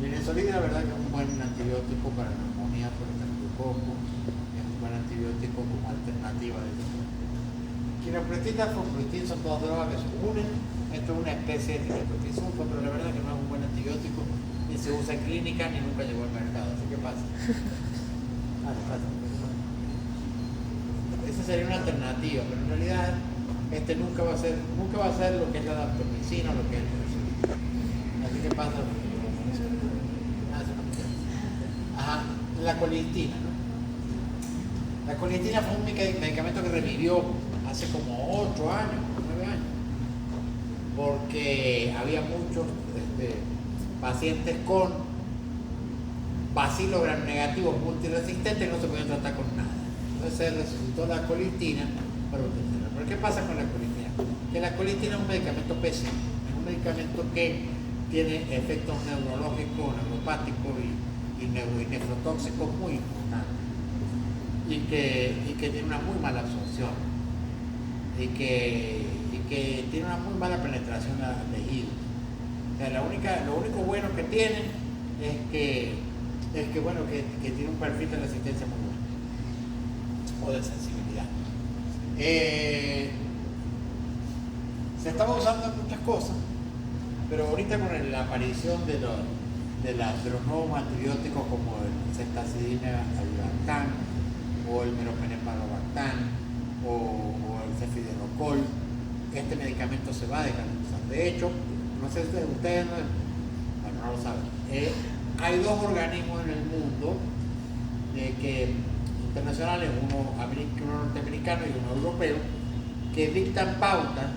El linesolida, la verdad, que es un buen antibiótico para neumonía por estafilococo, es un buen antibiótico como alternativa de esto. Quinopretina y fosfuritin son todas drogas que se unen. Esto es una especie de quinopretin-sulfa, pero la verdad que no es un buen antibiótico, ni se usa en clínica, ni nunca llegó al mercado. Así que pasa. Esa sería una alternativa, pero en realidad nunca va a ser lo que es la daptomicina o lo que es el linesolida. Así que pasa. Ajá, la colistina, ¿no? La colistina fue un medicamento que revivió hace como 8 años, 9 años, porque había muchos pacientes con bacilos gram negativos multiresistentes que no se podían tratar con nada. Entonces se resucitó la colistina para utilizarla. ¿Pero qué pasa con la colistina? Que la colistina es un medicamento pésimo, es un medicamento que tiene efectos neurológicos, neuropáticos y nefrotóxicos muy importantes y que tiene una muy mala absorción y que tiene una muy mala penetración al tejido. O sea, lo único bueno que tiene es que tiene un perfil de resistencia muy bueno o de sensibilidad. Se estaba usando en muchas cosas, pero ahorita con la aparición de los nuevos antibióticos como el ceftazidime avibactam o el meropenem-valobactam o el cefiderocol, este medicamento se va a dejar de usar. De hecho, no sé si ustedes no lo saben. Hay 2 organismos en el mundo internacionales, uno norteamericano y uno europeo, que dictan pautas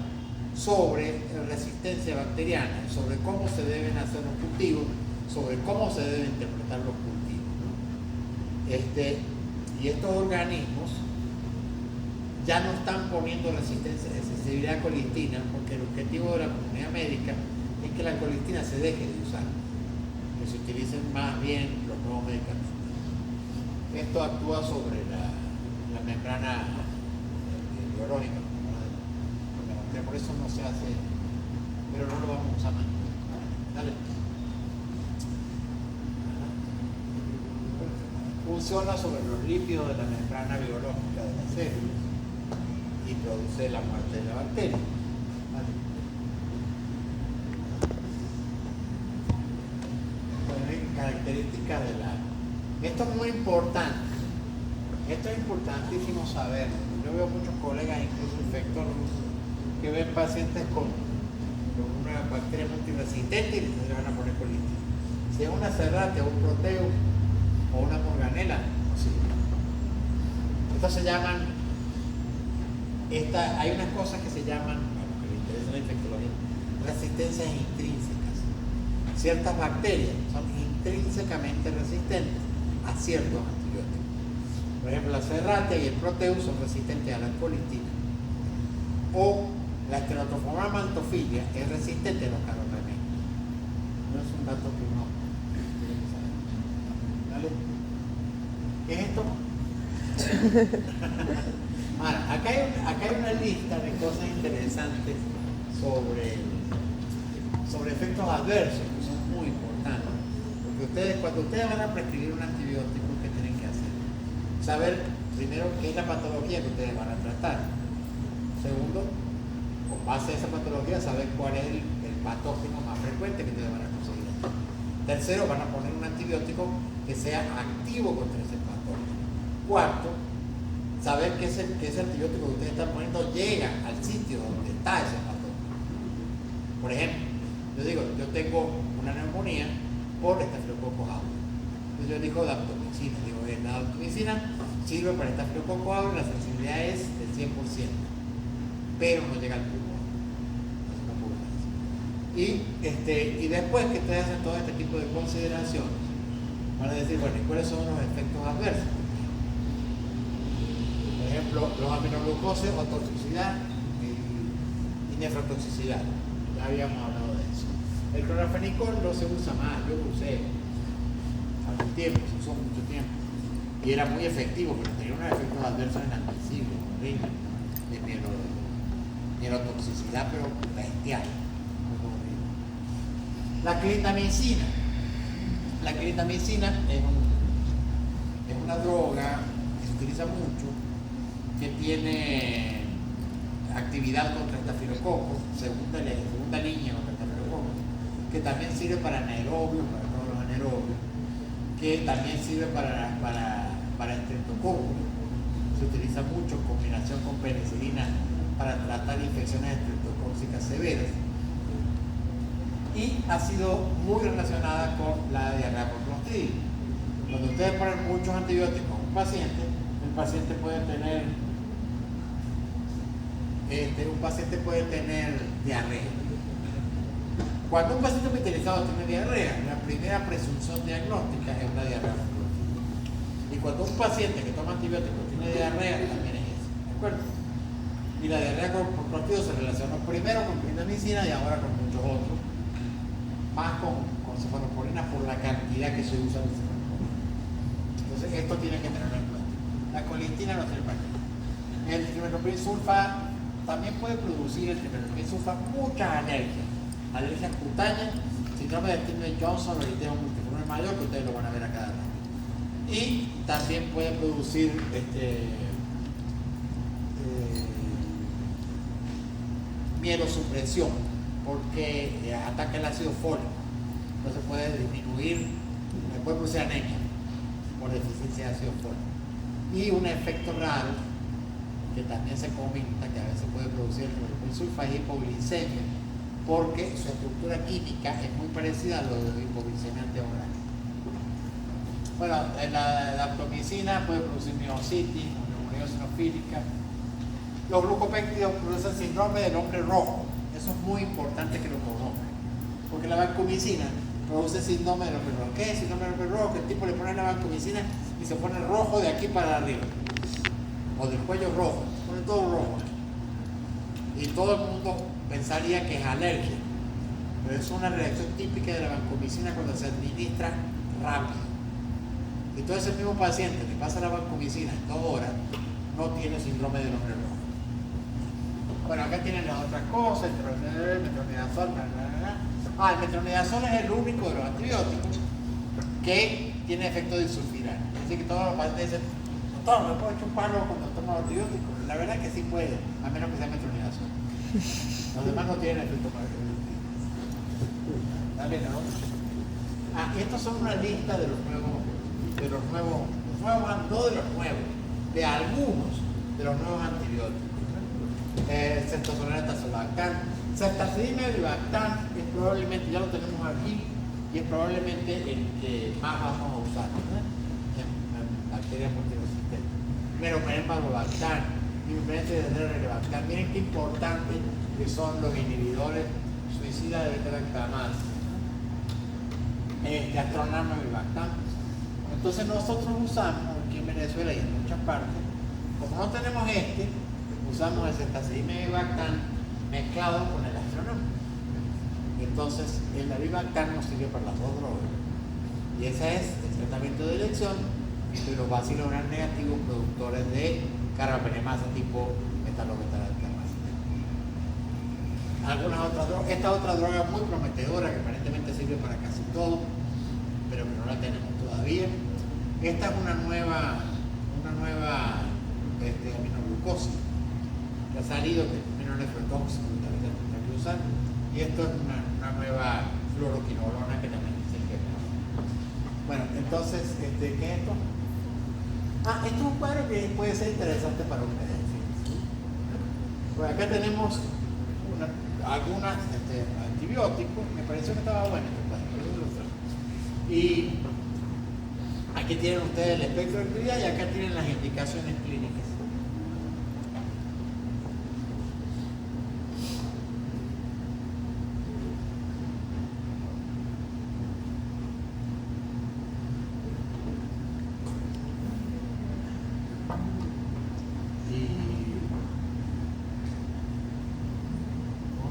sobre resistencia bacteriana, sobre cómo se deben hacer los cultivos, sobre cómo se deben interpretar los cultivos, ¿no? Y estos organismos ya no están poniendo sensibilidad a colistina, porque el objetivo de la comunidad médica es que la colistina se deje de usar, que se utilicen más bien los nuevos medicamentos. Esto actúa sobre la membrana biológica, por eso no se hace, pero no lo vamos a usar más. Dale. Funciona sobre los lípidos de la membrana biológica de las células y produce la muerte de la bacteria. ¿Vale? Características de esto es muy importante. Esto es importantísimo saber. Yo veo muchos colegas, incluso infectólogos, que ven pacientes con una bacteria multiresistente y le van a poner colistina. Si es una Serratia, un Proteus o una Morganella, no sirve. Estos se llaman, hay unas cosas que se llaman, que le interesa la infectología, resistencias intrínsecas. Ciertas bacterias son intrínsecamente resistentes a ciertos antibióticos. Por ejemplo, la Serratia y el Proteus son resistentes a la colistina. O la Steratophoma maltophilia es resistente a los carbapenems. No es un dato que uno tiene que saber. ¿Vale? ¿Qué es esto? Ahora, acá hay una lista de cosas interesantes sobre efectos adversos que son muy importantes. Porque cuando ustedes van a prescribir un antibiótico, ¿qué tienen que hacer? Saber primero qué es la patología que ustedes van a tratar. Segundo, con base a esa patología, saber cuál es el patógeno más frecuente que ustedes van a conseguir. Tercero, van a poner un antibiótico que sea activo contra ese patógeno. Cuarto, saber que ese antibiótico que ustedes están poniendo llega al sitio donde está ese patógeno. Por ejemplo, yo digo, yo tengo una neumonía por Staphylococcus aureus. Entonces yo digo daptomicina. Digo, la daptomicina sirve para Staphylococcus aureus, la sensibilidad es del 100%, pero no llega al pulmón. Y después que ustedes hacen todo este tipo de consideraciones, van a decir, bueno, ¿y cuáles son los efectos adversos? Por ejemplo, los aminoglucoses o toxicidad y nefrotoxicidad. Ya habíamos hablado de eso. El clorafenicol no se usa más, yo lo usé hace tiempo, se usó mucho tiempo. Y era muy efectivo, pero tenía unos efectos adversos inadmisibles, horribles, de mielotoxicidad, pero bestial. La clindamicina. La clindamicina es una droga que se utiliza mucho, que tiene actividad contra estafilococcus, segunda línea contra estafilococcus, que también sirve para anaerobios, para todos los anaerobios, que también sirve para estreptococcus. Se utiliza mucho en combinación con penicilina para tratar infecciones estreptocóccicas severas. Y ha sido muy relacionada con la diarrea por clostridium. Cuando ustedes ponen muchos antibióticos a un paciente, el paciente puede tener diarrea. Cuando un paciente hospitalizado tiene diarrea, la primera presunción diagnóstica es una diarrea por clostridium. Y cuando un paciente que toma antibióticos tiene diarrea, también es eso, ¿de acuerdo? Y la diarrea por clostridium se relacionó primero con clindamicina y ahora con muchos otros, más con cefalosporina por la cantidad que se usa de cefalosporina. Entonces esto tiene que tenerlo en cuenta. La colistina no tiene para qué. El trimethoprim sulfa también puede producir, el trimethoprim sulfa, muchas alergias cutáneas, síndrome de Stevens-Johnson, eritema multiforme mayor, que ustedes lo van a ver a cada rato. Y también puede producir mielosupresión, porque ataca el ácido fólico, entonces puede disminuir, puede producir anemia por deficiencia de ácido fólico. Y un efecto raro que también se comenta, que a veces puede producir el sulfa es hipoglicemia, porque su estructura química es muy parecida a lo de hipoglicemia anteoral. Bueno, la daptomicina puede producir miositis, neumonía eosinofílica. Los glucopéptidos producen síndrome del hombre rojo. Eso es muy importante que lo conozcan, porque la vancomicina produce síndrome del hombre rojo. ¿Qué es síndrome del hombre rojo? Que el tipo le pone la vancomicina y se pone rojo de aquí para arriba, o del cuello rojo, se pone todo rojo. Y todo el mundo pensaría que es alergia, pero es una reacción típica de la vancomicina cuando se administra rápido. Entonces el mismo paciente que pasa la vancomicina en 2 horas no tiene síndrome del hombre rojo. Bueno, acá tienen las otras cosas, el metronidazol, el metronidazol es el único de los antibióticos que tiene efecto disulfirar. Así que todos los pacientes dicen, doctor, ¿me puedo chuparlo cuando tomo antibióticos? La verdad es que sí puede, a menos que sea metronidazol. Los demás no tienen efecto para el Dale, ¿no? Y estos son una lista de algunos de los nuevos antibióticos. Ceftosolenat, tazobactam, ceftazidime y bactam es probablemente, ya lo tenemos aquí, y es probablemente el que más vamos a usar, ¿no? en bacterias multiresistentes. Meropenem-bactam, imipenem-bactam. Miren qué importante que son los inhibidores suicidas de beta-lactamasa. Astronamo y bactam. Entonces nosotros usamos aquí en Venezuela y en muchas partes, como no tenemos usamos el ceftazidime y bactam mezclado con el astronamo. Entonces el avibactam nos sirve para las 2 drogas. Y ese es el tratamiento de elección de los bacilos gram negativos productores de carbapenemasa tipo metalobeta-lactamasa. Algunas otras drogas, esta otra droga muy prometedora que aparentemente sirve para casi todo, pero que no la tenemos todavía. Esta es una nueva aminoglucosa que ha salido, que primero no fue tóxico, que también se tendrá que usar, y esto es una nueva fluoroquinolona que también dice que es. Bueno, entonces, ¿qué es esto? Esto es un cuadro que puede ser interesante para ustedes. ¿Sí? Pues acá tenemos algunos antibióticos. Me pareció que estaba bueno este cuadro, por eso lo traje. Y aquí tienen ustedes el espectro de actividad y acá tienen las indicaciones clínicas.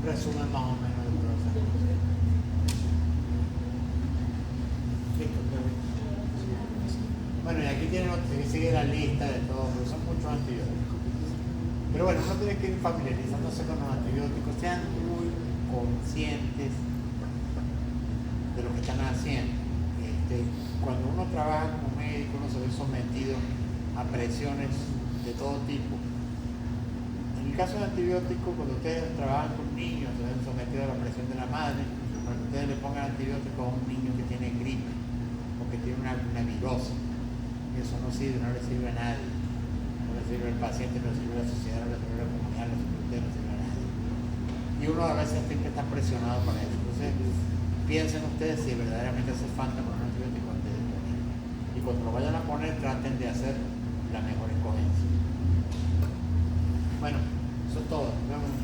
Resumen más o menos del proceso. Bueno, y aquí tienen que sigue la lista de todo, porque son muchos antibióticos. Pero bueno, uno tiene que ir familiarizándose con los antibióticos, sean muy conscientes de lo que están haciendo. Cuando uno trabaja como médico, uno se ve sometido a presiones de todo tipo. En el caso de antibióticos, cuando ustedes trabajan con niños, se ven sometidos a la presión de la madre, cuando ustedes le pongan antibióticos a un niño que tiene gripe o que tiene una virosis, eso no sirve, no le sirve a nadie. No le sirve al paciente, no le sirve a la sociedad, no le sirve a la comunidad, no le sirve a usted, no le sirve a nadie. Y uno a veces siempre está presionado para eso. Entonces, piensen ustedes si verdaderamente hace falta poner un antibiótico antes de poner. Y cuando lo vayan a poner, traten de hacer la mejor escogencia. Bueno, eso es todo. Nos vemos.